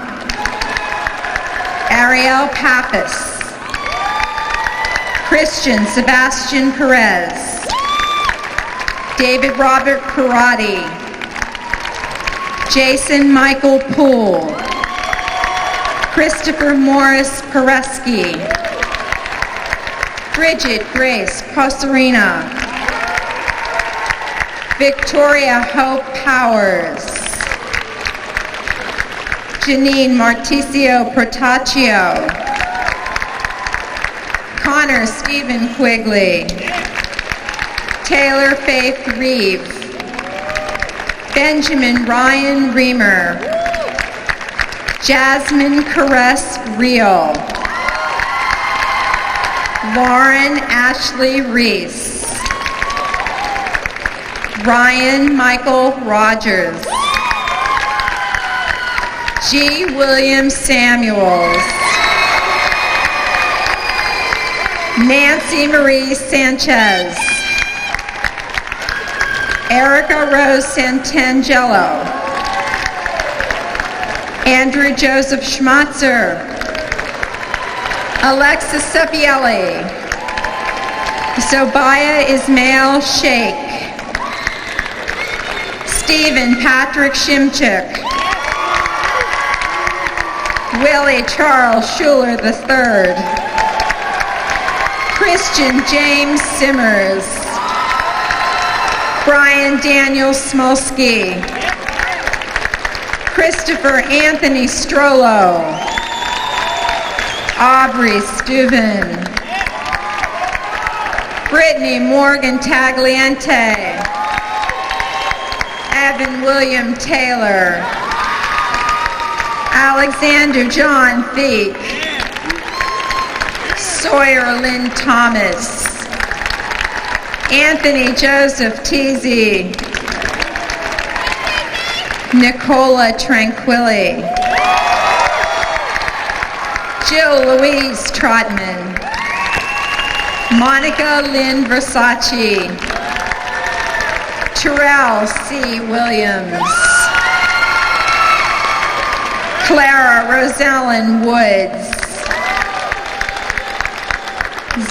Ariel Pappas. Christian Sebastian Perez. David Robert Karate. Jason Michael Poole. Christopher Morris Pereski. Bridget Grace Prosarina. Victoria Hope Powers. Janine Marticio Protaccio. Connor Stephen Quigley. Taylor Faith Reeve. Benjamin Ryan Reamer. Jasmine Caress Real. Lauren Ashley Reese. Ryan Michael Rogers. G. William Samuels. Nancy Marie Sanchez. Erica Rose Santangelo. Andrew Joseph Schmatzer. Alexis Sepielli. Zobaya Ismail Sheikh. Stephen Patrick Shimchik. Willie Charles Schuler III. Christian James Simmers. Brian Daniel Smolsky. Christopher Anthony Strollo. Aubrey Steuben. Brittany Morgan Tagliente. Evan William Taylor. Alexander John Feek. Sawyer Lynn Thomas. Anthony Joseph Teasy. Nicola Tranquilli. Jill Louise Trotman. Monica Lynn Versace. Terrell C. Williams. Clara Rosellen Woods.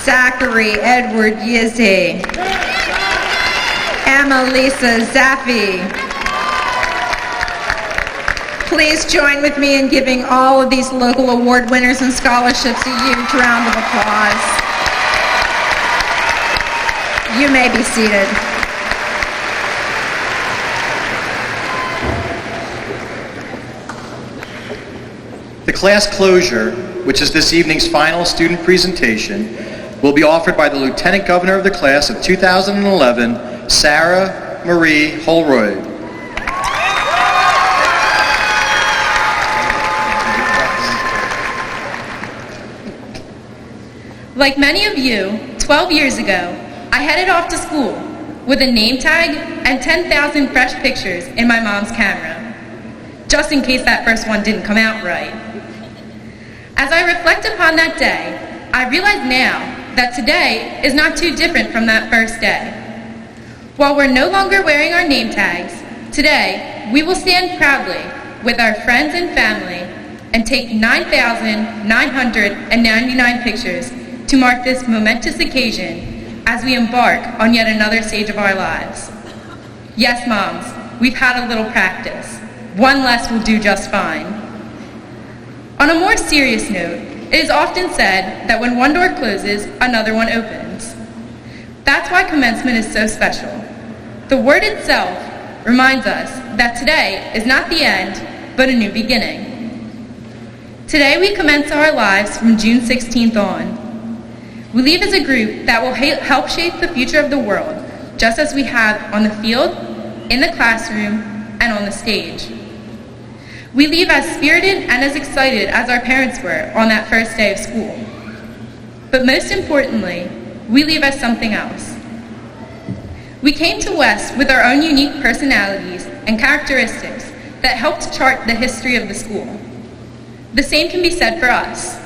Zachary Edward Yizzi. Emma Lisa Zaffi. Please join with me in giving all of these local award winners and scholarships a huge round of applause. You may be seated. The class closure, which is this evening's final student presentation, will be offered by the Lieutenant Governor of the class of 2011, Sarah Marie Holroyd. Like many of you, 12 years ago, I headed off to school with a name tag and 10,000 fresh pictures in my mom's camera, just in case that first one didn't come out right. As I reflect upon that day, I realize now that today is not too different from that first day. While we're no longer wearing our name tags, today we will stand proudly with our friends and family and take 9,999 pictures to mark this momentous occasion as we embark on yet another stage of our lives. Yes, moms, we've had a little practice. One less will do just fine. On a more serious note, it is often said that when one door closes, another one opens. That's why commencement is so special. The word itself reminds us that today is not the end, but a new beginning. Today we commence our lives from June 16th on. We leave as a group that will help shape the future of the world, just as we have on the field, in the classroom, and on the stage. We leave as spirited and as excited as our parents were on that first day of school. But most importantly, we leave as something else. We came to West with our own unique personalities and characteristics that helped chart the history of the school. The same can be said for us.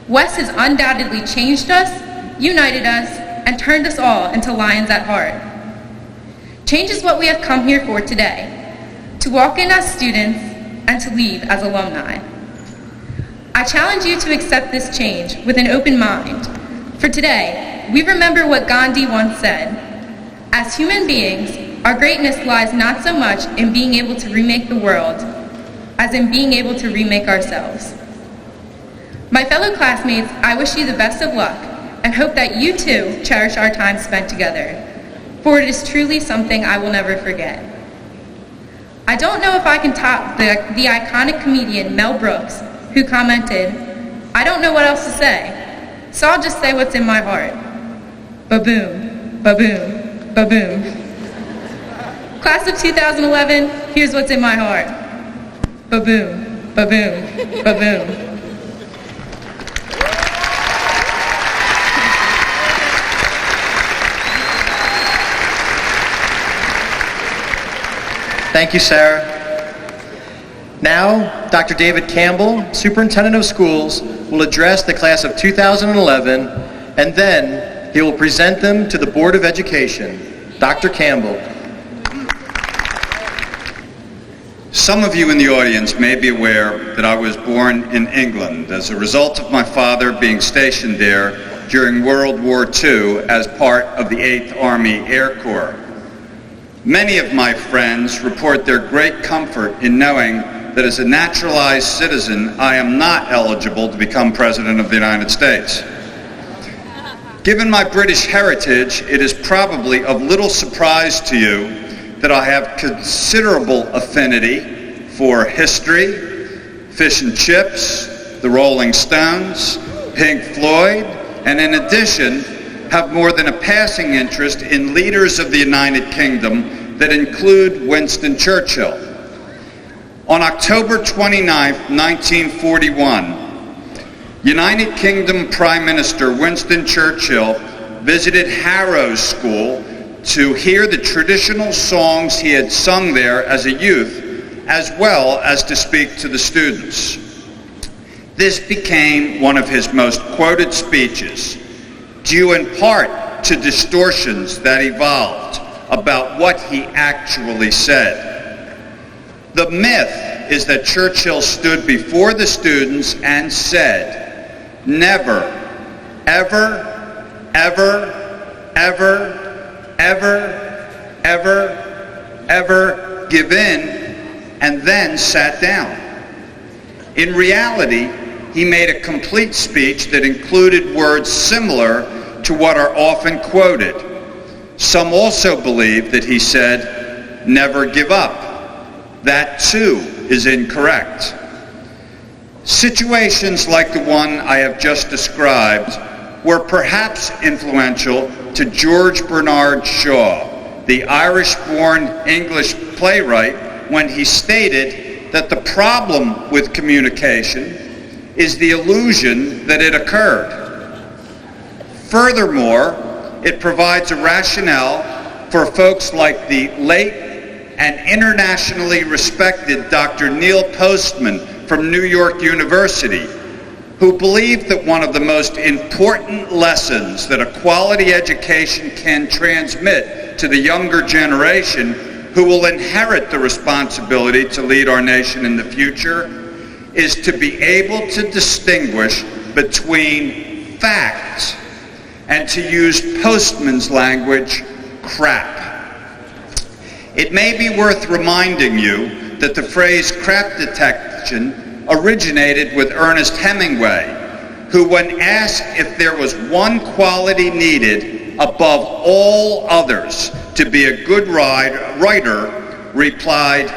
West has undoubtedly changed us, united us, and turned us all into lions at heart. Change is what we have come here for today, to walk in as students and to leave as alumni. I challenge you to accept this change with an open mind. For today, we remember what Gandhi once said: as human beings, our greatness lies not so much in being able to remake the world as in being able to remake ourselves. My fellow classmates, I wish you the best of luck and hope that you too cherish our time spent together, for it is truly something I will never forget. I don't know if I can top the iconic comedian Mel Brooks, who commented, "I don't know what else to say, so I'll just say what's in my heart. Ba-boom, ba-boom, ba-boom." Class of 2011, here's what's in my heart. Ba-boom, ba-boom, ba-boom. Thank you, Sarah. Now, Dr. David Campbell, Superintendent of Schools, will address the class of 2011, and then he will present them to the Board of Education. Dr. Campbell. Some of you in the audience may be aware that I was born in England as a result of my father being stationed there during World War II as part of the 8th Army Air Corps. Many of my friends report their great comfort in knowing that as a naturalized citizen, I am not eligible to become President of the United States. Given my British heritage, it is probably of little surprise to you that I have considerable affinity for history, fish and chips, the Rolling Stones, Pink Floyd, and in addition, have more than a passing interest in leaders of the United Kingdom that include Winston Churchill. On October 29, 1941, United Kingdom Prime Minister Winston Churchill visited Harrow School to hear the traditional songs he had sung there as a youth, as well as to speak to the students. This became one of his most quoted speeches, due in part to distortions that evolved about what he actually said. The myth is that Churchill stood before the students and said, "Never, ever, ever, ever, ever, ever, ever give in," and then sat down. In reality, he made a complete speech that included words similar to what are often quoted. Some also believe that he said, "Never give up." That too is incorrect. Situations like the one I have just described were perhaps influential to George Bernard Shaw, the Irish-born English playwright, when he stated that the problem with communication is the illusion that it occurred. Furthermore, it provides a rationale for folks like the late and internationally respected Dr. Neil Postman from New York University, who believed that one of the most important lessons that a quality education can transmit to the younger generation who will inherit the responsibility to lead our nation in the future is to be able to distinguish between fact and, to use Postman's language, crap. It may be worth reminding you that the phrase crap detection originated with Ernest Hemingway, who, when asked if there was one quality needed above all others to be a good writer, replied,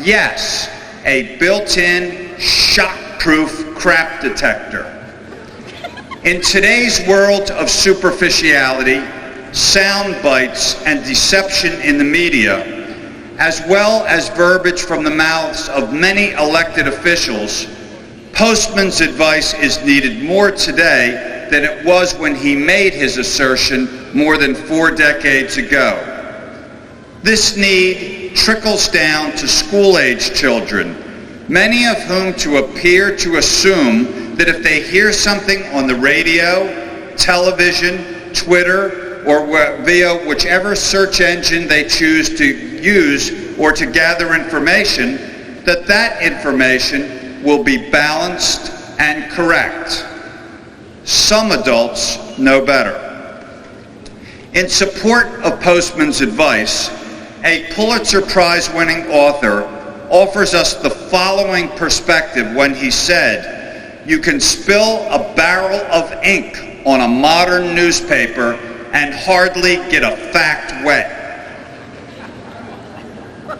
"Yes, a built-in, shock-proof crap detector." In today's world of superficiality, sound bites, and deception in the media, as well as verbiage from the mouths of many elected officials, Postman's advice is needed more today than it was when he made his assertion more than 4 decades ago. This need trickles down to school-age children, many of whom appear to assume that if they hear something on the radio, television, Twitter, or via whichever search engine they choose to use or to gather information, that information will be balanced and correct. Some adults know better. In support of Postman's advice, a Pulitzer Prize-winning author offers us the following perspective when he said, "You can spill a barrel of ink on a modern newspaper and hardly get a fact wet."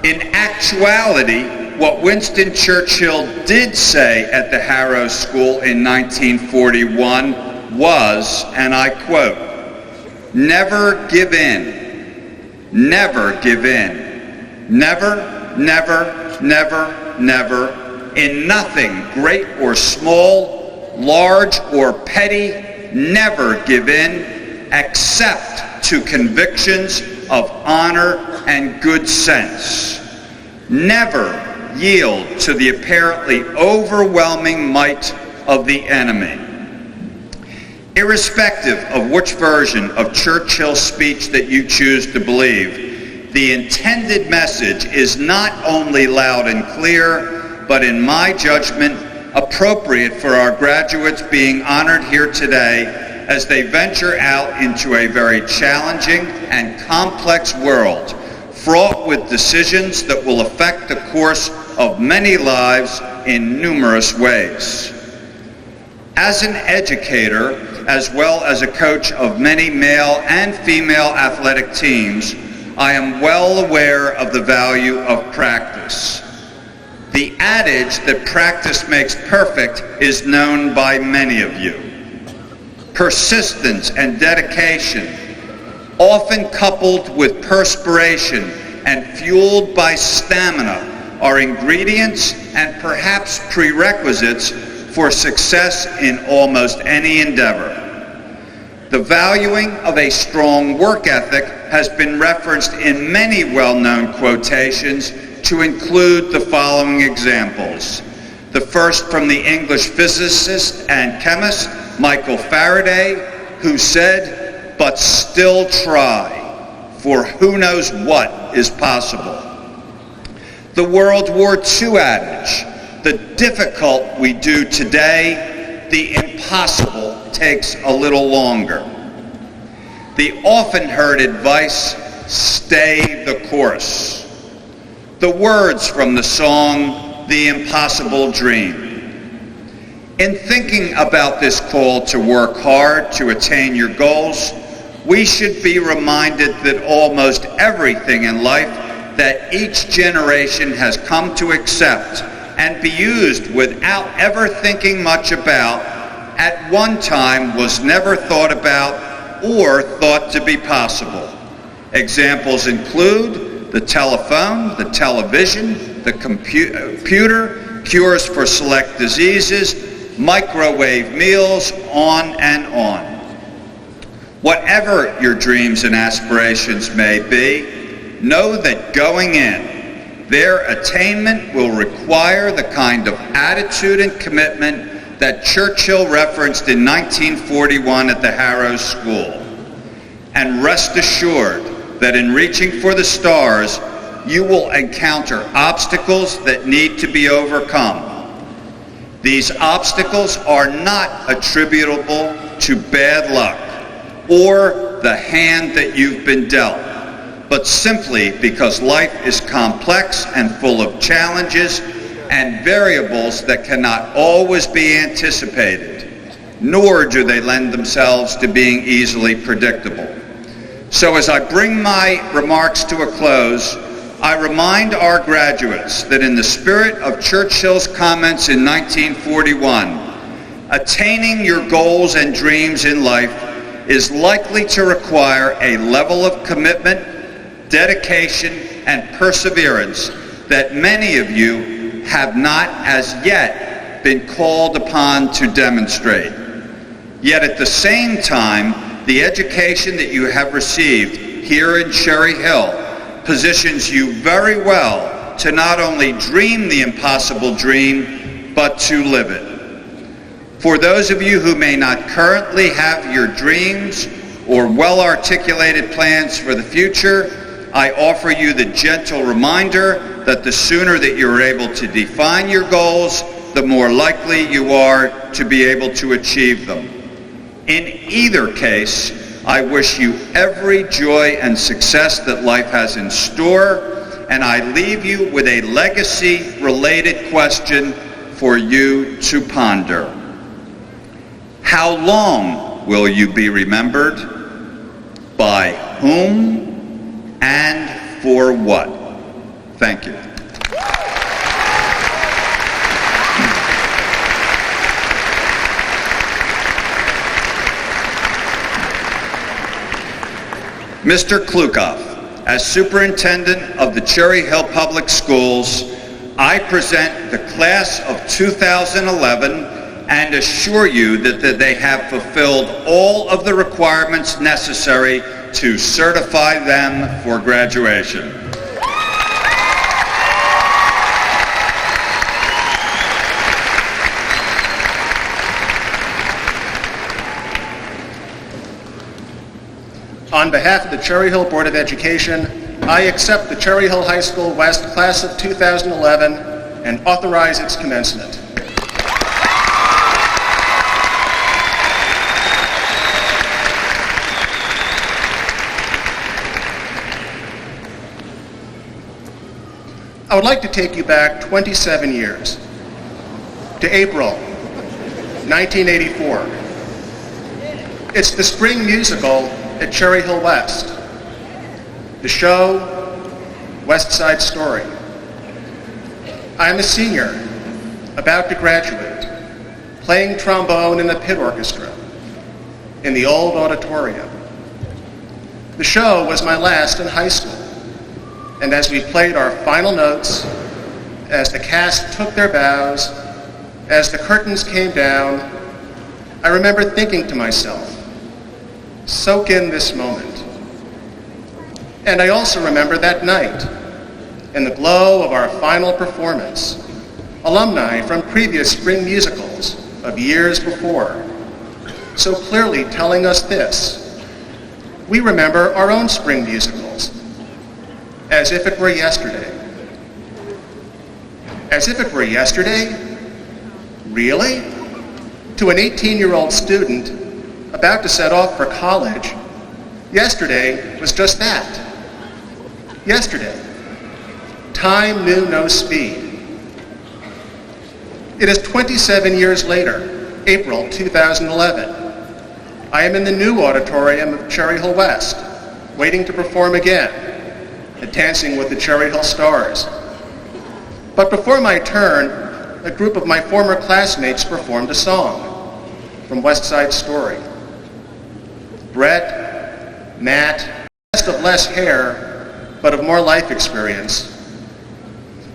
In actuality, what Winston Churchill did say at the Harrow School in 1941 was, and I quote, "Never give in. Never give in. Never, never, never, never, in nothing, great or small, large or petty, never give in, except to convictions of honor and good sense. Never yield to the apparently overwhelming might of the enemy." Irrespective of which version of Churchill's speech that you choose to believe, The intended message is not only loud and clear, but in my judgment, appropriate for our graduates being honored here today as they venture out into a very challenging and complex world, fraught with decisions that will affect the course of many lives in numerous ways. As an educator, as well as a coach of many male and female athletic teams, I am well aware of the value of practice. The adage that practice makes perfect is known by many of you. Persistence and dedication, often coupled with perspiration and fueled by stamina, are ingredients and perhaps prerequisites for success in almost any endeavor. The valuing of a strong work ethic has been referenced in many well-known quotations to include the following examples. The first from the English physicist and chemist Michael Faraday, who said, "But still try, for who knows what is possible." The World War II adage, "The difficult we do today, the impossible takes a little longer." The often heard advice, "Stay the course." The words from the song, "The Impossible Dream." In thinking about this call to work hard to attain your goals, we should be reminded that almost everything in life that each generation has come to accept and be used without ever thinking much about, at one time was never thought about or thought to be possible. Examples include the telephone, the television, the computer, cures for select diseases, microwave meals, on and on. Whatever your dreams and aspirations may be, know that going in, their attainment will require the kind of attitude and commitment that Churchill referenced in 1941 at the Harrow School. And rest assured that in reaching for the stars, you will encounter obstacles that need to be overcome. These obstacles are not attributable to bad luck or the hand that you've been dealt, but simply because life is complex and full of challenges and variables that cannot always be anticipated, nor do they lend themselves to being easily predictable. So as I bring my remarks to a close, I remind our graduates that in the spirit of Churchill's comments in 1941, attaining your goals and dreams in life is likely to require a level of commitment, dedication, and perseverance that many of you have not as yet been called upon to demonstrate. Yet at the same time, the education that you have received here in Cherry Hill positions you very well to not only dream the impossible dream, but to live it. For those of you who may not currently have your dreams or well-articulated plans for the future, I offer you the gentle reminder that the sooner that you're able to define your goals, the more likely you are to be able to achieve them. In either case, I wish you every joy and success that life has in store, and I leave you with a legacy-related question for you to ponder. How long will you be remembered? By whom and for what? Thank you. Mr. Klukoff, as Superintendent of the Cherry Hill Public Schools, I present the class of 2011 and assure you that they have fulfilled all of the requirements necessary to certify them for graduation. On behalf of the Cherry Hill Board of Education, I accept the Cherry Hill High School West Class of 2011 and authorize its commencement. I would like to take you back 27 years to April 1984. It's the spring musical at Cherry Hill West. The show, West Side Story. I am a senior, about to graduate, playing trombone in the pit orchestra in the old auditorium. The show was my last in high school, and as we played our final notes, as the cast took their bows, as the curtains came down, I remember thinking to myself, soak in this moment. And I also remember that night, in the glow of our final performance, alumni from previous spring musicals of years before, so clearly telling us this. We remember our own spring musicals, as if it were yesterday. As if it were yesterday? Really? To an 18-year-old student about to set off for college, yesterday was just that. Yesterday. Time knew no speed. It is 27 years later, April 2011. I am in the new auditorium of Cherry Hill West, waiting to perform again at Dancing with the Cherry Hill Stars. But before my turn, a group of my former classmates performed a song from West Side Story. Brett, Matt, just of less hair, but of more life experience.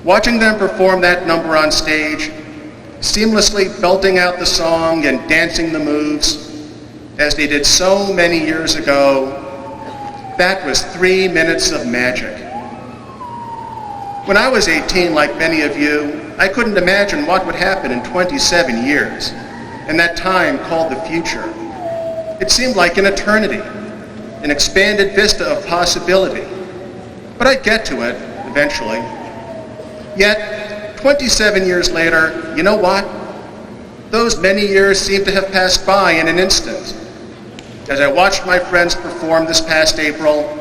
Watching them perform that number on stage, seamlessly belting out the song and dancing the moves, as they did so many years ago, that was 3 minutes of magic. When I was 18, like many of you, I couldn't imagine what would happen in 27 years, in that time called the future. It seemed like an eternity, an expanded vista of possibility. But I'd get to it, eventually. Yet, 27 years later, you know what? Those many years seem to have passed by in an instant. As I watched my friends perform this past April,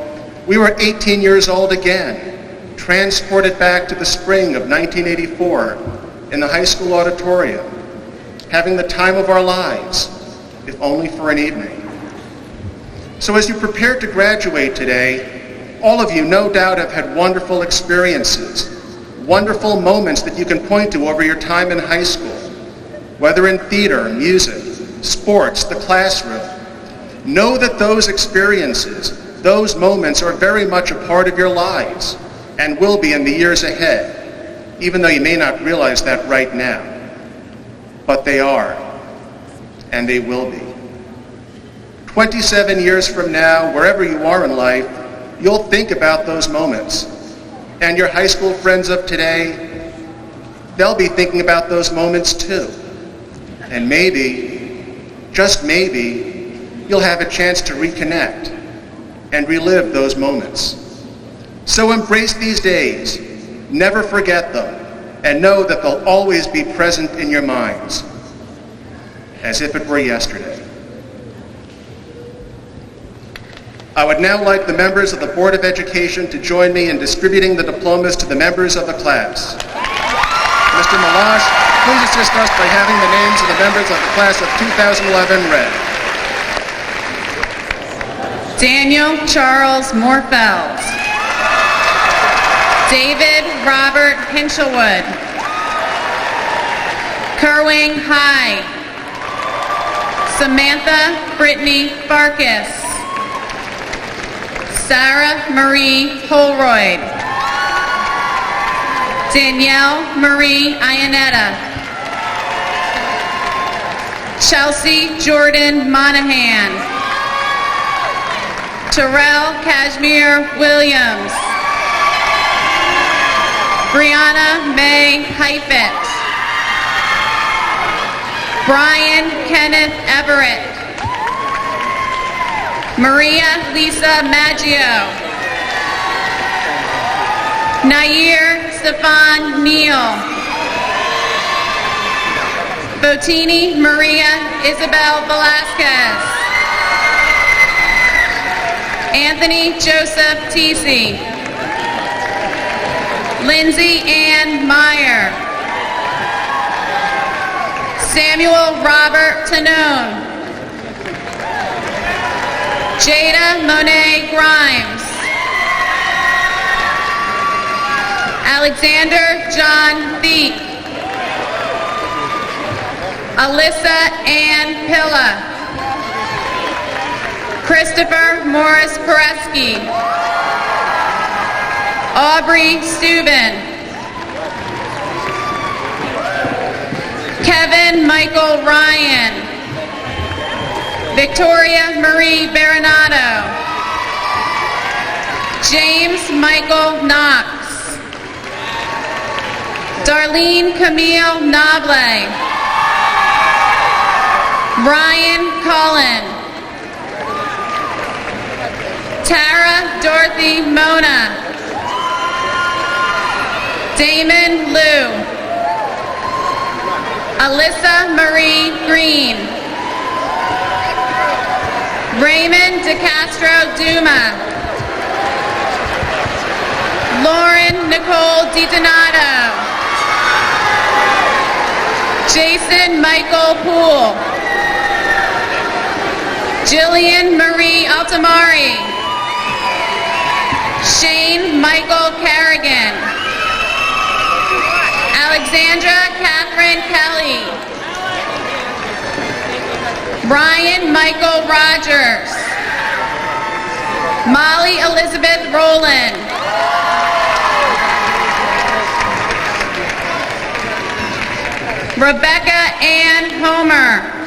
we were 18 years old again, transported back to the spring of 1984 in the high school auditorium, having the time of our lives, if only for an evening. So as you prepare to graduate today, all of you no doubt have had wonderful experiences, wonderful moments that you can point to over your time in high school, whether in theater, music, sports, the classroom. Know that those experiences, those moments are very much a part of your lives and will be in the years ahead, even though you may not realize that right now. But they are, and they will be. 27 years from now, wherever you are in life, you'll think about those moments. And your high school friends of today, they'll be thinking about those moments too. And maybe, just maybe, you'll have a chance to reconnect and relive those moments. So embrace these days, never forget them, and know that they'll always be present in your minds, as if it were yesterday. I would now like the members of the Board of Education to join me in distributing the diplomas to the members of the class. Mr. Malash, please assist us by having the names of the members of the class of 2011 read. Daniel Charles Morfeld. David Robert Hinchelwood. Kerwing High. Samantha Brittany Farkas. Sarah Marie Holroyd. Danielle Marie Ionetta. Chelsea Jordan Monahan. Terrell Kashmir Williams. Brianna May Heifet. Brian Kenneth Everett. Maria Lisa Maggio. Nair Stefan Neal. Botini Maria Isabel Velasquez. Anthony Joseph Teesey. Lindsay Ann Meyer. Samuel Robert Tanone. Jada Monet Grimes. Alexander John Thieck. Alyssa Ann Pilla. Christopher Morris Pereski. Aubrey Steuben. Kevin Michael Ryan. Victoria Marie Baronato. James Michael Knox. Darlene Camille Noble. Ryan Cullen. Tara Dorothy Mona. Damon Liu. Alyssa Marie Green. Raymond DeCastro Duma. Lauren Nicole DiDonato. Jason Michael Poole. Jillian Marie Altamari. Shane Michael Carrigan. Alexandra Catherine Kelly. Ryan Michael Rogers. Molly Elizabeth Rowland. Rebecca Ann Homer.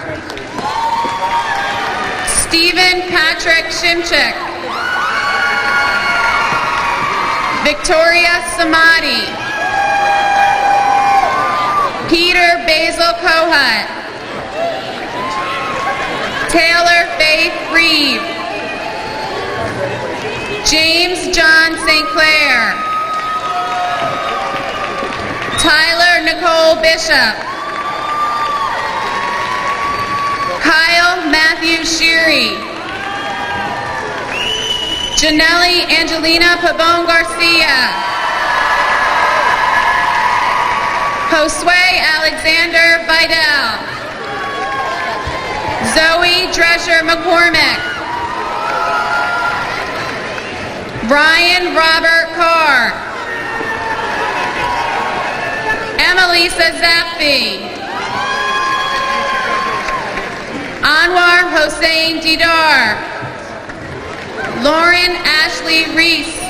Stephen Patrick Shimchick. Victoria Samadi. Peter Basil Kohut. Taylor Faith Reeve. James John St. Clair. Tyler Nicole Bishop. Kyle Matthew Sheary. Janelle Angelina Pabon Garcia. Josue Alexander Vidal. Zoe Drescher McCormick. Ryan Robert Carr. Emelisa Zappi. Anwar Hossein Didar. Lauren Ashley Reese.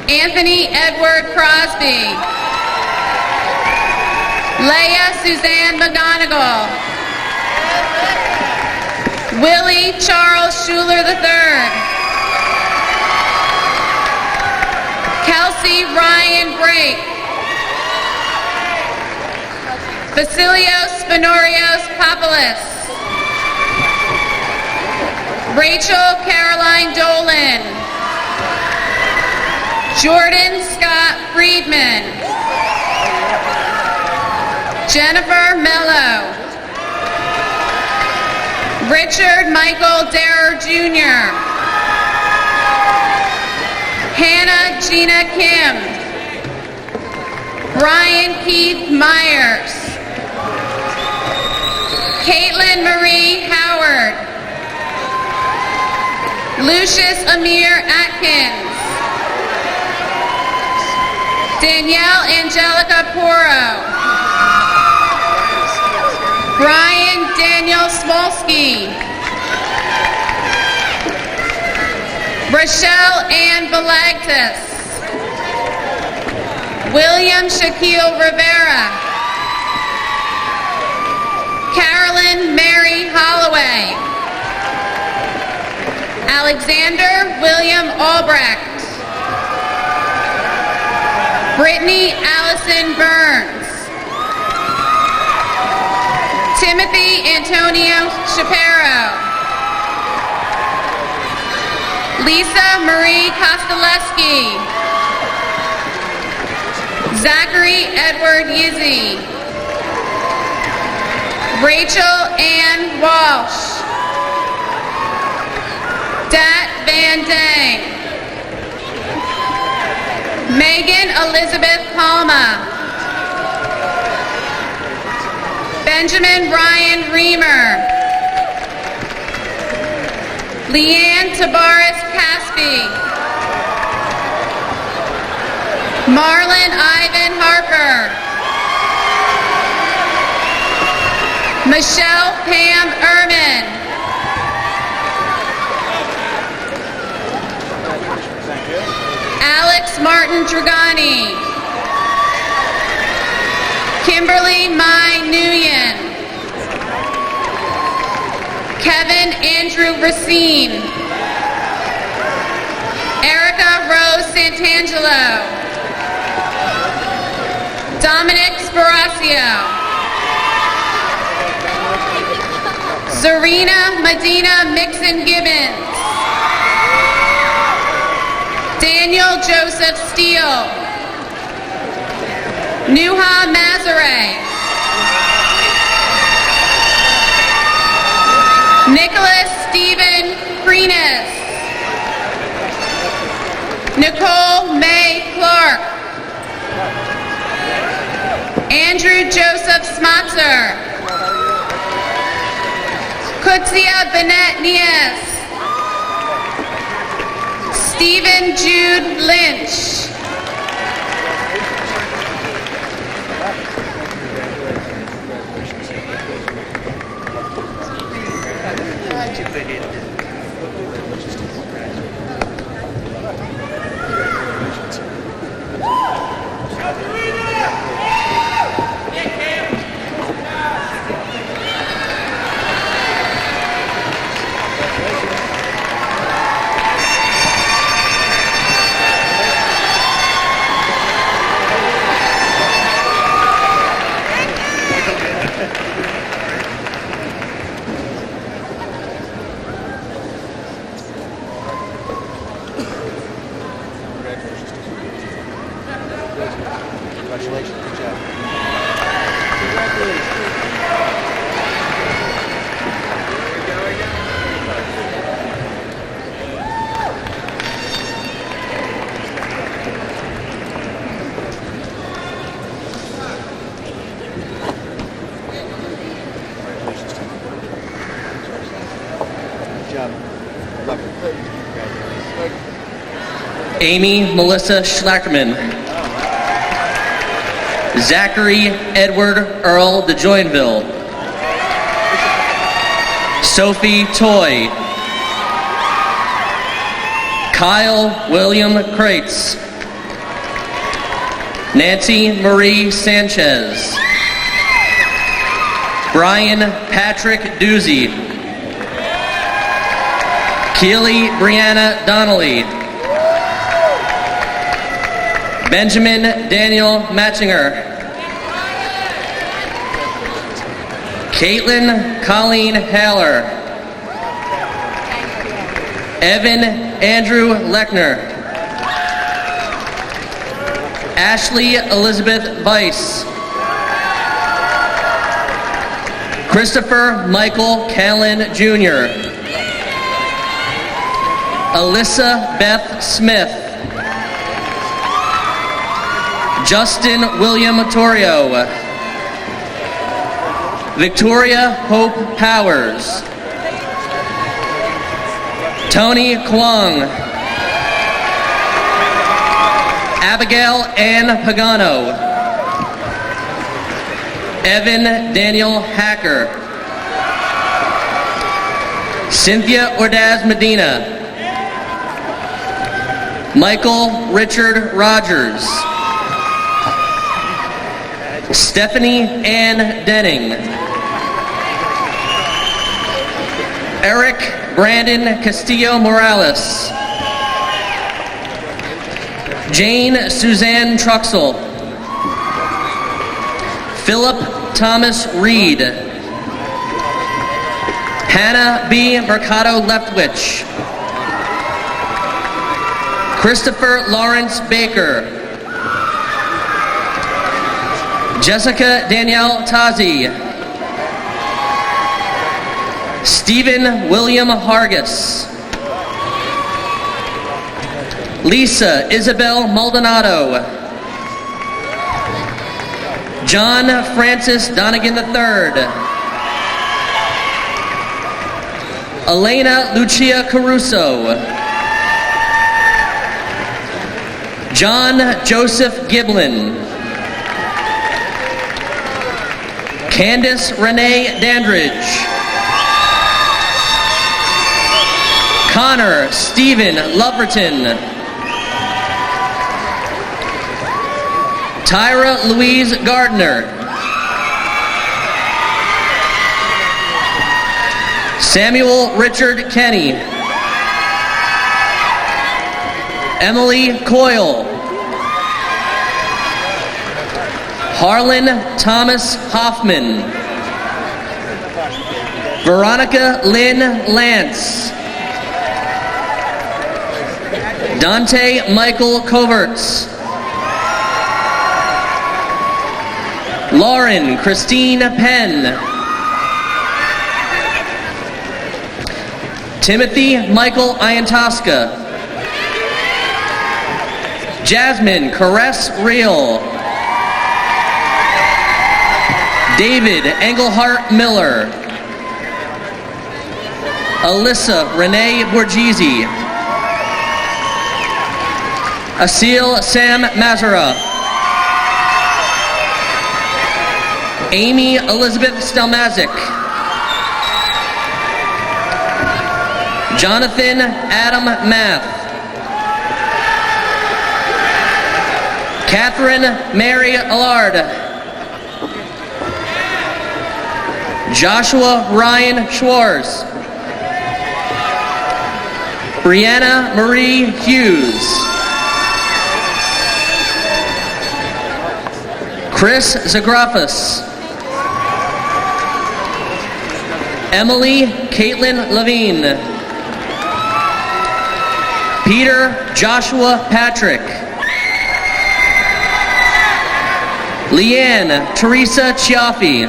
Anthony Edward Crosby. Leah Suzanne McGonigal. Willie Charles Schuler III. Kelsey Ryan Brake. Vasilios Spinorios Papoulis. Rachel Caroline Dolan. Jordan Scott Friedman. Jennifer Mello. Richard Michael Derer Jr. Hannah Gina Kim. Brian Keith Myers. Caitlin Marie Howard. Lucius Amir Atkins. Danielle Angelica Poro. Brian Daniel Smolsky. Rochelle Ann Balagtas. William Shaquille Rivera. Carolyn Mary Holloway. Alexander William Albrecht. Brittany Allison Burns. Timothy Antonio Shapiro. Lisa Marie Kostaleski. Zachary Edward Yizzy. Rachel Ann Walsh. Dat Van Dang. Megan Elizabeth Palma. Benjamin Ryan Reamer. Leanne Tabaris Caspi. Marlon Ivan Harper. Michelle Pam Ehrman. Alex Martin Dragani. Kimberly Mai Nguyen. Kevin Andrew Racine. Erica Rose Santangelo. Dominic Sparacio. Zarina Medina Mixon Gibbons. Daniel Joseph Steele. Nuha Mazare. Nicholas Stephen Preenis. Nicole May Clark. Andrew Joseph Smatzer. Kutsia Bennett Nies. Stephen Jude Lynch. Amy Melissa Schlackerman. Zachary Edward Earl de Joinville. Sophie Toy. Kyle William Kreitz. Nancy Marie Sanchez. Brian Patrick Doozy. Keely Brianna Donnelly. Benjamin Daniel Matchinger. Caitlin Colleen Haller. Evan Andrew Lechner. Ashley Elizabeth Weiss. Christopher Michael Callan Jr. Alyssa Beth Smith. Justin William Torrio. Victoria Hope Powers. Tony Kwong. Abigail Ann Pagano. Evan Daniel Hacker. Cynthia Ordaz Medina. Michael Richard Rogers. Stephanie Ann Denning. Eric Brandon Castillo Morales. Jane Suzanne Truxell. Philip Thomas Reed. Hannah B. Mercado Leftwich. Christopher Lawrence Baker. Jessica Danielle Tazi. Stephen William Hargis. Lisa Isabel Maldonado. John Francis Donegan III. Elena Lucia Caruso. John Joseph Giblin. Candace Renee Dandridge. Connor Stephen Loverton. Tyra Louise Gardner. Samuel Richard Kenny. Emily Coyle. Harlan Thomas Hoffman. Veronica Lynn Lance. Dante Michael Coverts. Lauren Christine Penn. Timothy Michael Iantoska. Jasmine Caress Real. David Engelhart Miller. Alyssa Renee Borghese. Asil Sam Mazara. Amy Elizabeth Stelmazik. Jonathan Adam Math. Catherine Mary Allard. Joshua Ryan Schwartz. Brianna Marie Hughes. Chris Zagrafis. Emily Caitlin Levine. Peter Joshua Patrick. Leanne Teresa Chiaffi.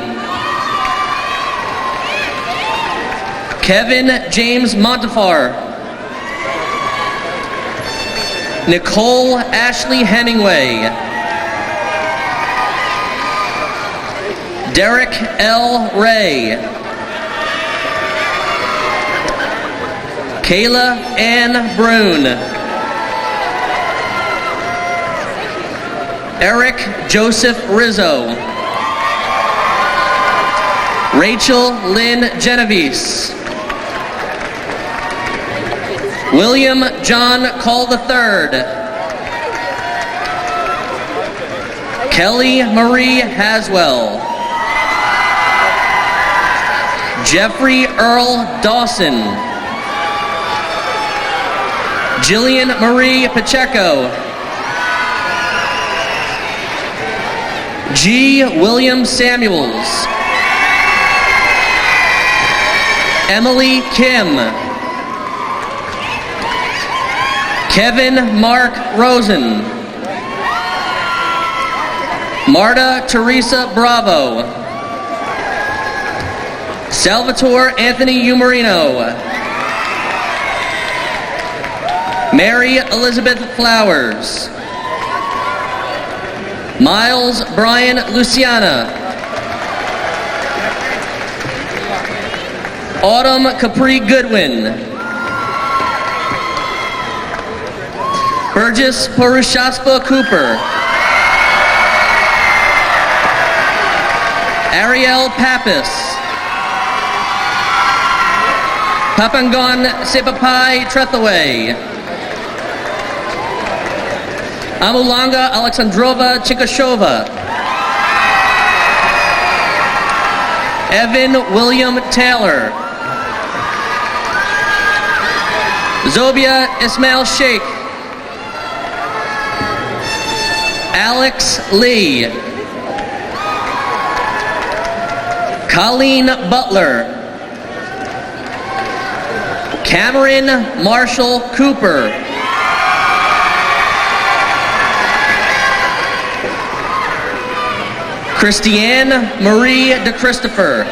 Kevin James Montefar. Nicole Ashley Hemingway. Derek L. Ray. Kayla Ann Brune. Eric Joseph Rizzo. Rachel Lynn Genovese. William John Call III. Kelly Marie Haswell. Jeffrey Earl Dawson. Jillian Marie Pacheco. G. William Samuels. Emily Kim. Kevin Mark Rosen. Marta Teresa Bravo. Salvatore Anthony Umarino. Mary Elizabeth Flowers. Miles Brian Luciana. Autumn Capri Goodwin. Burgess Purushaspa Cooper. Ariel Pappas. Papangon Sepapai Trethaway. Amulanga Alexandrova Chikashova. Evan William Taylor. Zobia Ismail Sheikh. Alex Lee. Colleen Butler. Cameron Marshall Cooper. Christiane Marie DeChristopher.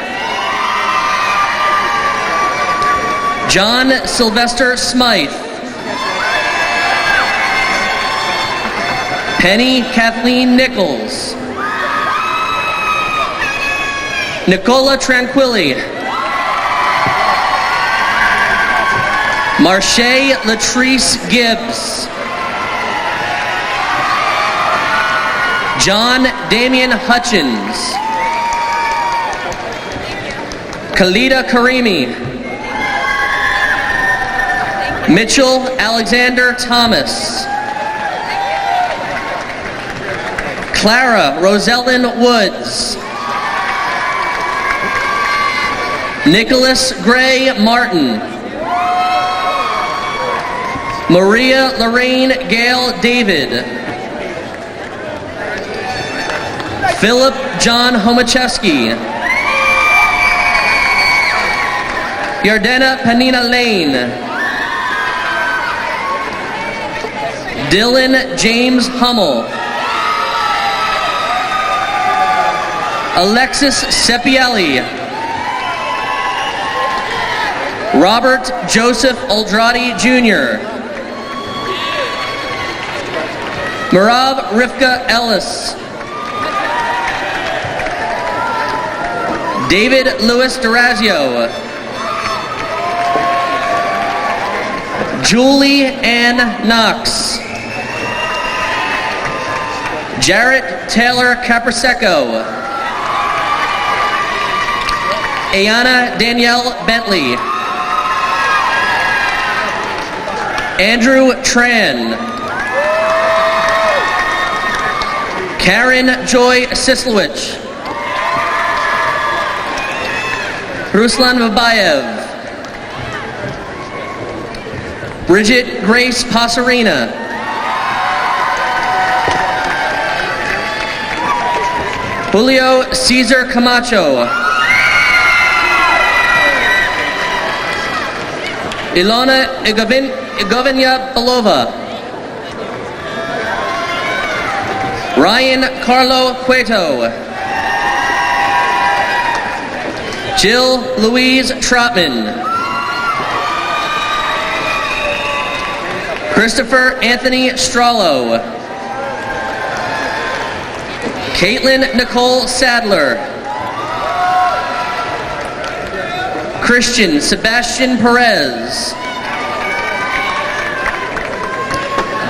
John Sylvester Smythe. Penny Kathleen Nichols. Nicola Tranquilli. Marche Latrice Gibbs. John Damian Hutchins. Khalida Karimi. Mitchell Alexander Thomas. Clara Rosellen Woods. Nicholas Gray Martin. Maria Lorraine Gale David. Philip John Homachewski. Yardena Panina Lane. Dylan James Hummel. Alexis Sepielli. Robert Joseph Oldradi Jr. Marav Rivka Ellis. David Louis Durazio. Julie Ann Knox. Jarrett Taylor Capriseco. Ayana Danielle Bentley. Andrew Tran. Karen Joy Sislowich. Ruslan Babayev. Bridget Grace Pasarina. Julio Cesar Camacho. Ilona Igovinya Belova. Ryan Carlo Cueto. Jill Louise Trotman. Christopher Anthony Strollo. Caitlin Nicole Sadler. Christian Sebastian Perez.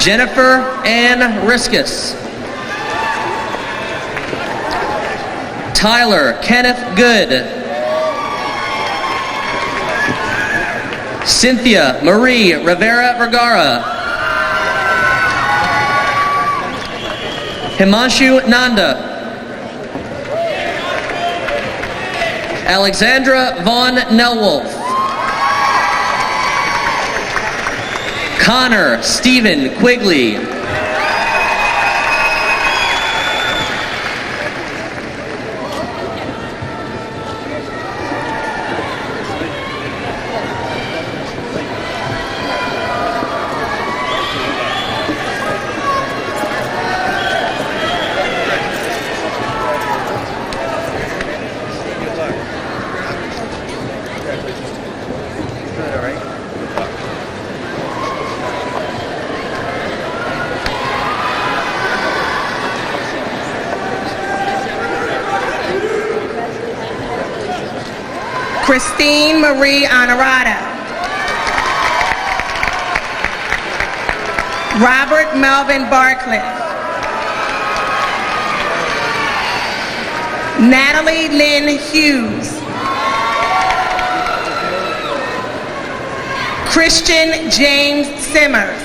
Jennifer Ann Riskus. Tyler Kenneth Good. Cynthia Marie Rivera Vergara. Himanshu Nanda. Alexandra Vaughn Nelwolf. Connor Stephen Quigley. Christine Marie Honorata. Robert Melvin Barcliffe. Natalie Lynn Hughes. Christian James Simmers.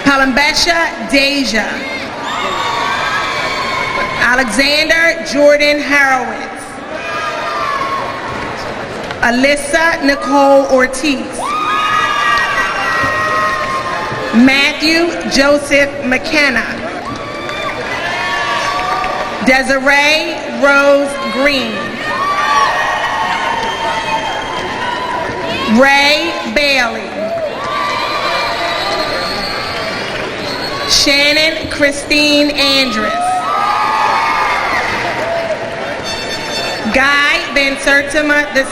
Palambesha Deja. Alexander Jordan Harowitz. Alyssa Nicole Ortiz. Matthew Joseph McKenna. Desiree Rose Green. Ray Bailey. Shannon Christine Andrus. Guy Van Sertima II.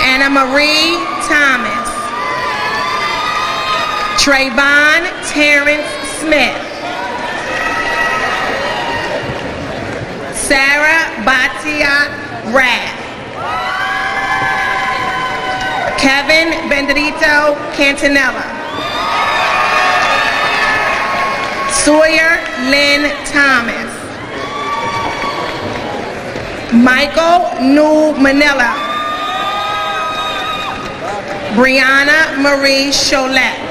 Anna Marie Thomas. Trayvon Terrence Smith. Sarah Batia Rath. Kevin Benedito Cantanella. Sawyer Lynn Thomas. Michael New Manila. Brianna Marie Cholette.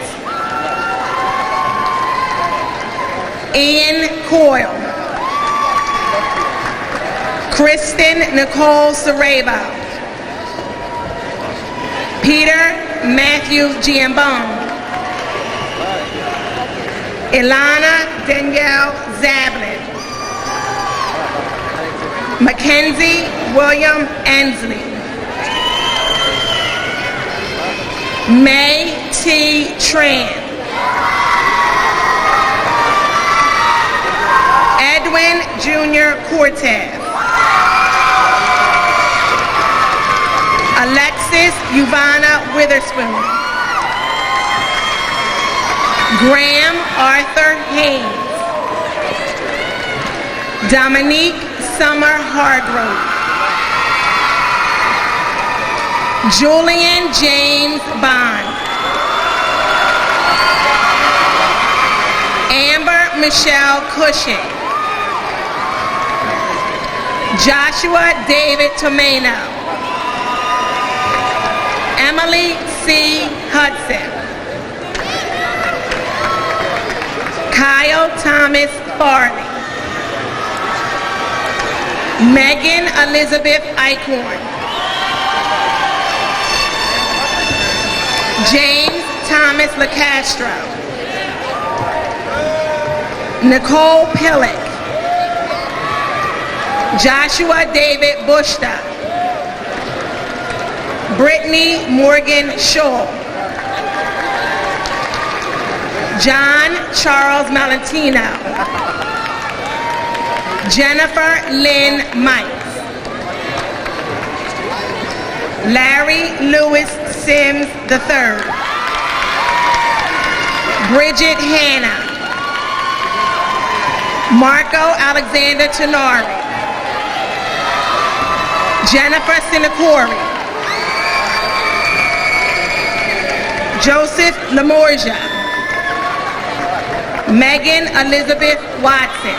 Ian Coyle. Kristen Nicole Sarabo. Peter Matthew Giambone. Ilana Danielle Zablin. Mackenzie William Ensley. May T. Tran. Edwin Jr. Cortez. Alexis Uvana Witherspoon. Graham Arthur Haynes. Dominique Summer Hargrove. Julian James Bond. Amber Michelle Cushing. Joshua David Tomeno. Emily C. Hudson. Kyle Thomas Farley. Megan Elizabeth Eichhorn. James Thomas LaCastro. Nicole Pillick. Joshua David Bushta. Brittany Morgan Shaw. John Charles Malentino. Jennifer Lynn Mikes. Larry Lewis Sims III. Bridget Hanna. Marco Alexander Tenari. Jennifer Sinacori. Joseph Lamorgia. Megan Elizabeth Watson.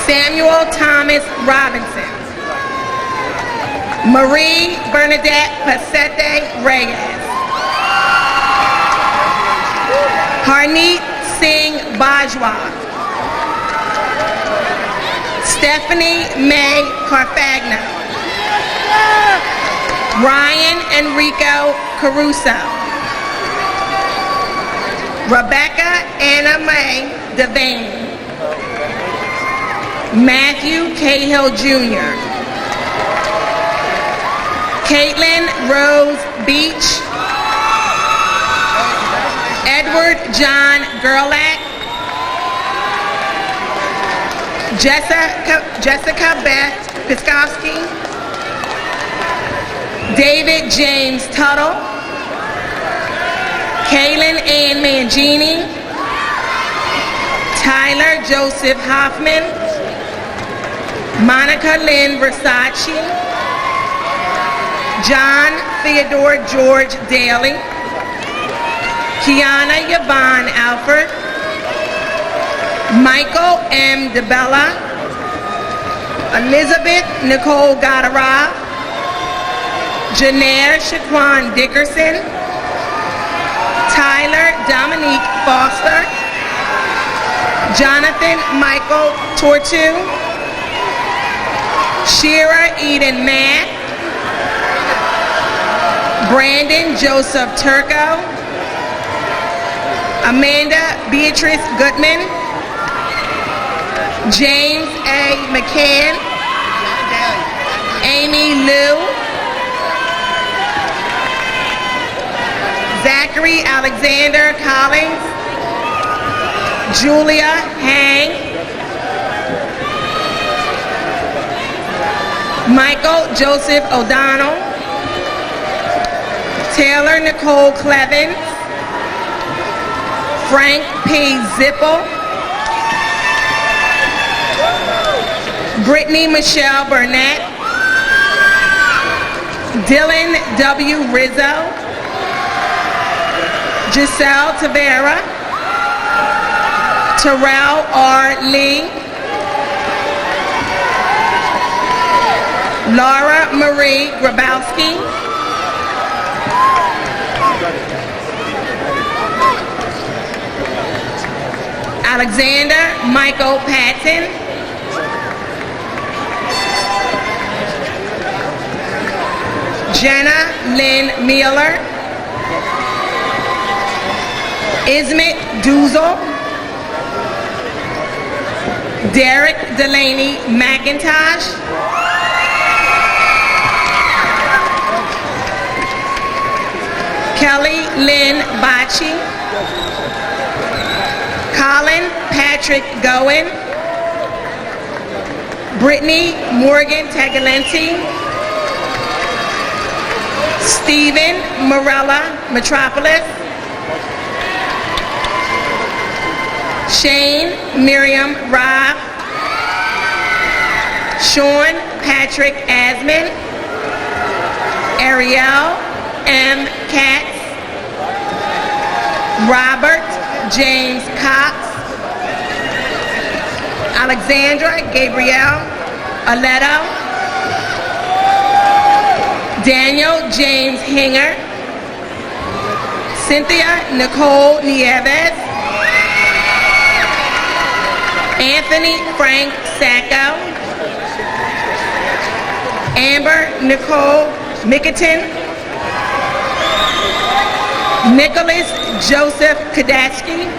Samuel Thomas Robinson. Marie Bernadette Pasete Reyes. Harneet Singh Bajwa. Stephanie May Carfagna. Ryan Enrico Caruso. Rebecca Anna Mae Devane. Matthew Cahill Jr. Caitlin Rose Beach. Edward John Gerlach. Jessica Beth Piskowski. David James Tuttle. Kaylin Ann Mangini. Tyler Joseph Hoffman. Monica Lynn Versace. John Theodore George Daly. Kiana Yvonne Alford. Michael M. DeBella. Elizabeth Nicole Goddard. Janaire Shaquan Dickerson. Tyler Dominique Foster. Jonathan Michael Tortu. Shira Eden Matt. Brandon Joseph Turco. Amanda Beatrice Goodman. James A. McCann. Amy Liu. Zach Zachary Alexander Collins, Julia Hang, Michael Joseph O'Donnell, Taylor Nicole Clevens, Frank P. Zippel, Brittany Michelle Burnett, Dylan W. Rizzo, Giselle Tavera, Terrell R. Lee, Laura Marie Grabowski, Alexander Michael Patton, Jenna Lynn Mueller, Ismet Duzel, Derek Delaney McIntosh, Kelly Lynn Bocci, Colin Patrick Goen, Brittany Morgan Tagalenti, Stephen Morella Metropolis, Shane Miriam Robb, Sean Patrick Asman, Ariel M. Katz, Robert James Cox, Alexandra Gabrielle Aleto, Daniel James Hinger, Cynthia Nicole Nieves, Anthony Frank Sacco, Amber Nicole Mickerton, Nicholas Joseph Kadatsky,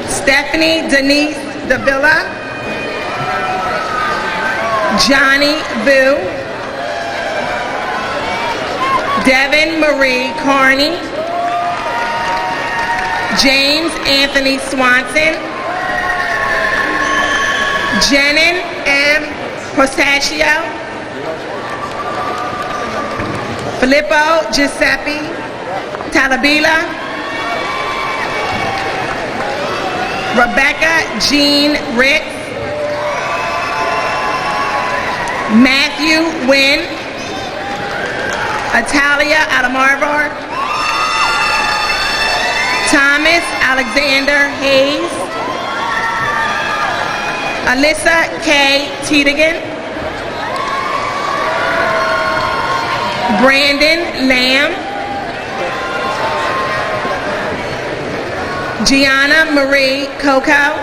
Stephanie Denise Davila, Johnny Boo, Devin Marie Carney, James Anthony Swanson, Jenin M. Postachio, Filippo Giuseppe Talabila, Rebecca Jean Ritz, Matthew Wynn, Atalia Adamarvar, Thomas Alexander Hayes, Alyssa K. Tiedegan, Brandon Lamb, Gianna Marie Coco,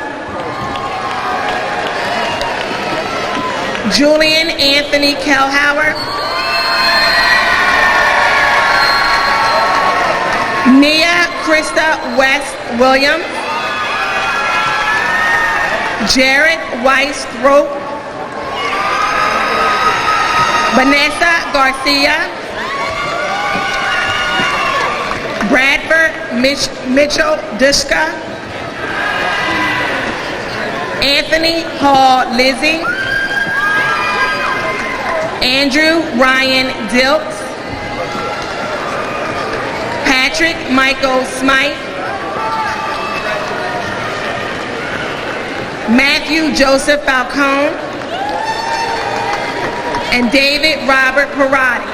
Julian Anthony Kelhauer, Nia Krista West Williams, Jared Weiss Thrope, Vanessa Garcia, Bradford Mitchell Dushka, Anthony Paul Lizzie, Andrew Ryan Dilks, Patrick Michael Smythe, Matthew Joseph Falcone, and David Robert Parati.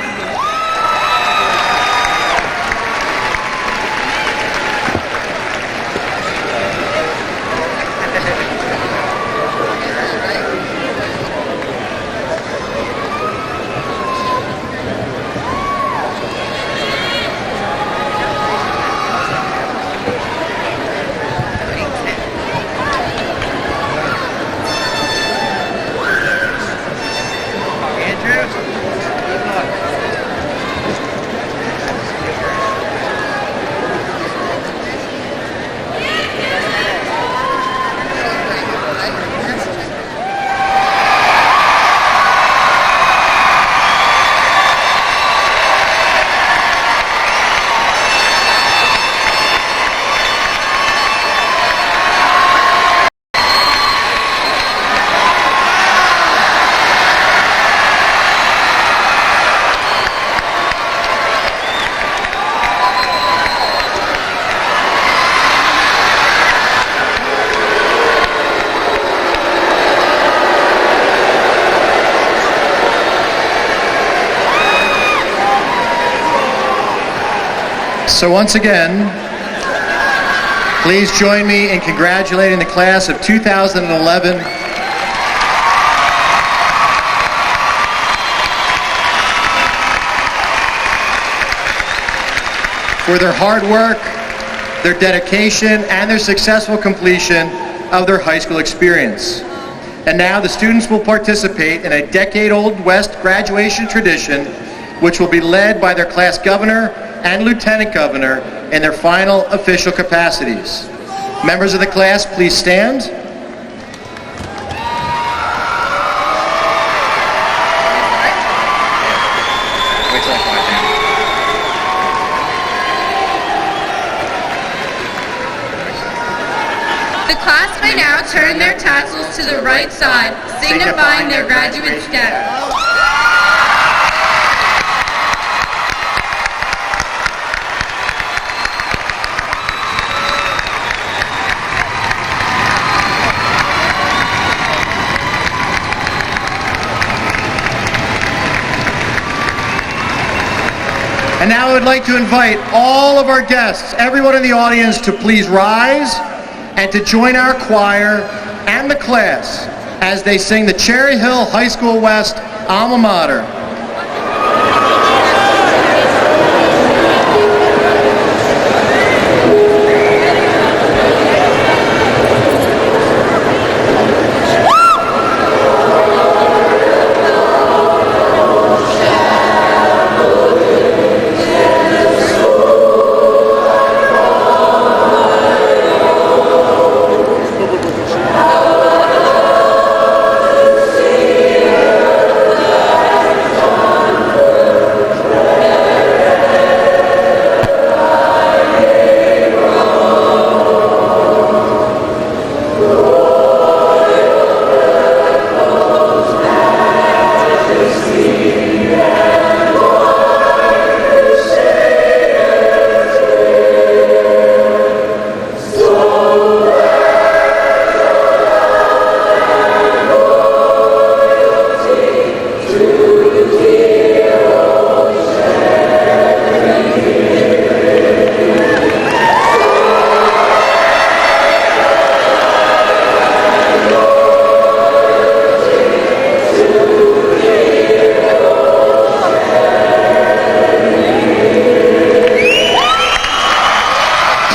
So once again, please join me in congratulating the class of 2011. For their hard work, their dedication, and their successful completion of their high school experience. And now the students will participate in a decade-old West graduation tradition, which will be led by their class governor and lieutenant governor in their final official capacities. Members of the class, please stand. The class may now turn their tassels to the right side, signifying their graduate status. And now I would like to invite all of our guests, everyone in the audience, to please rise and to join our choir and the class as they sing the Cherry Hill High School West alma mater.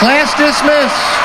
Class dismissed.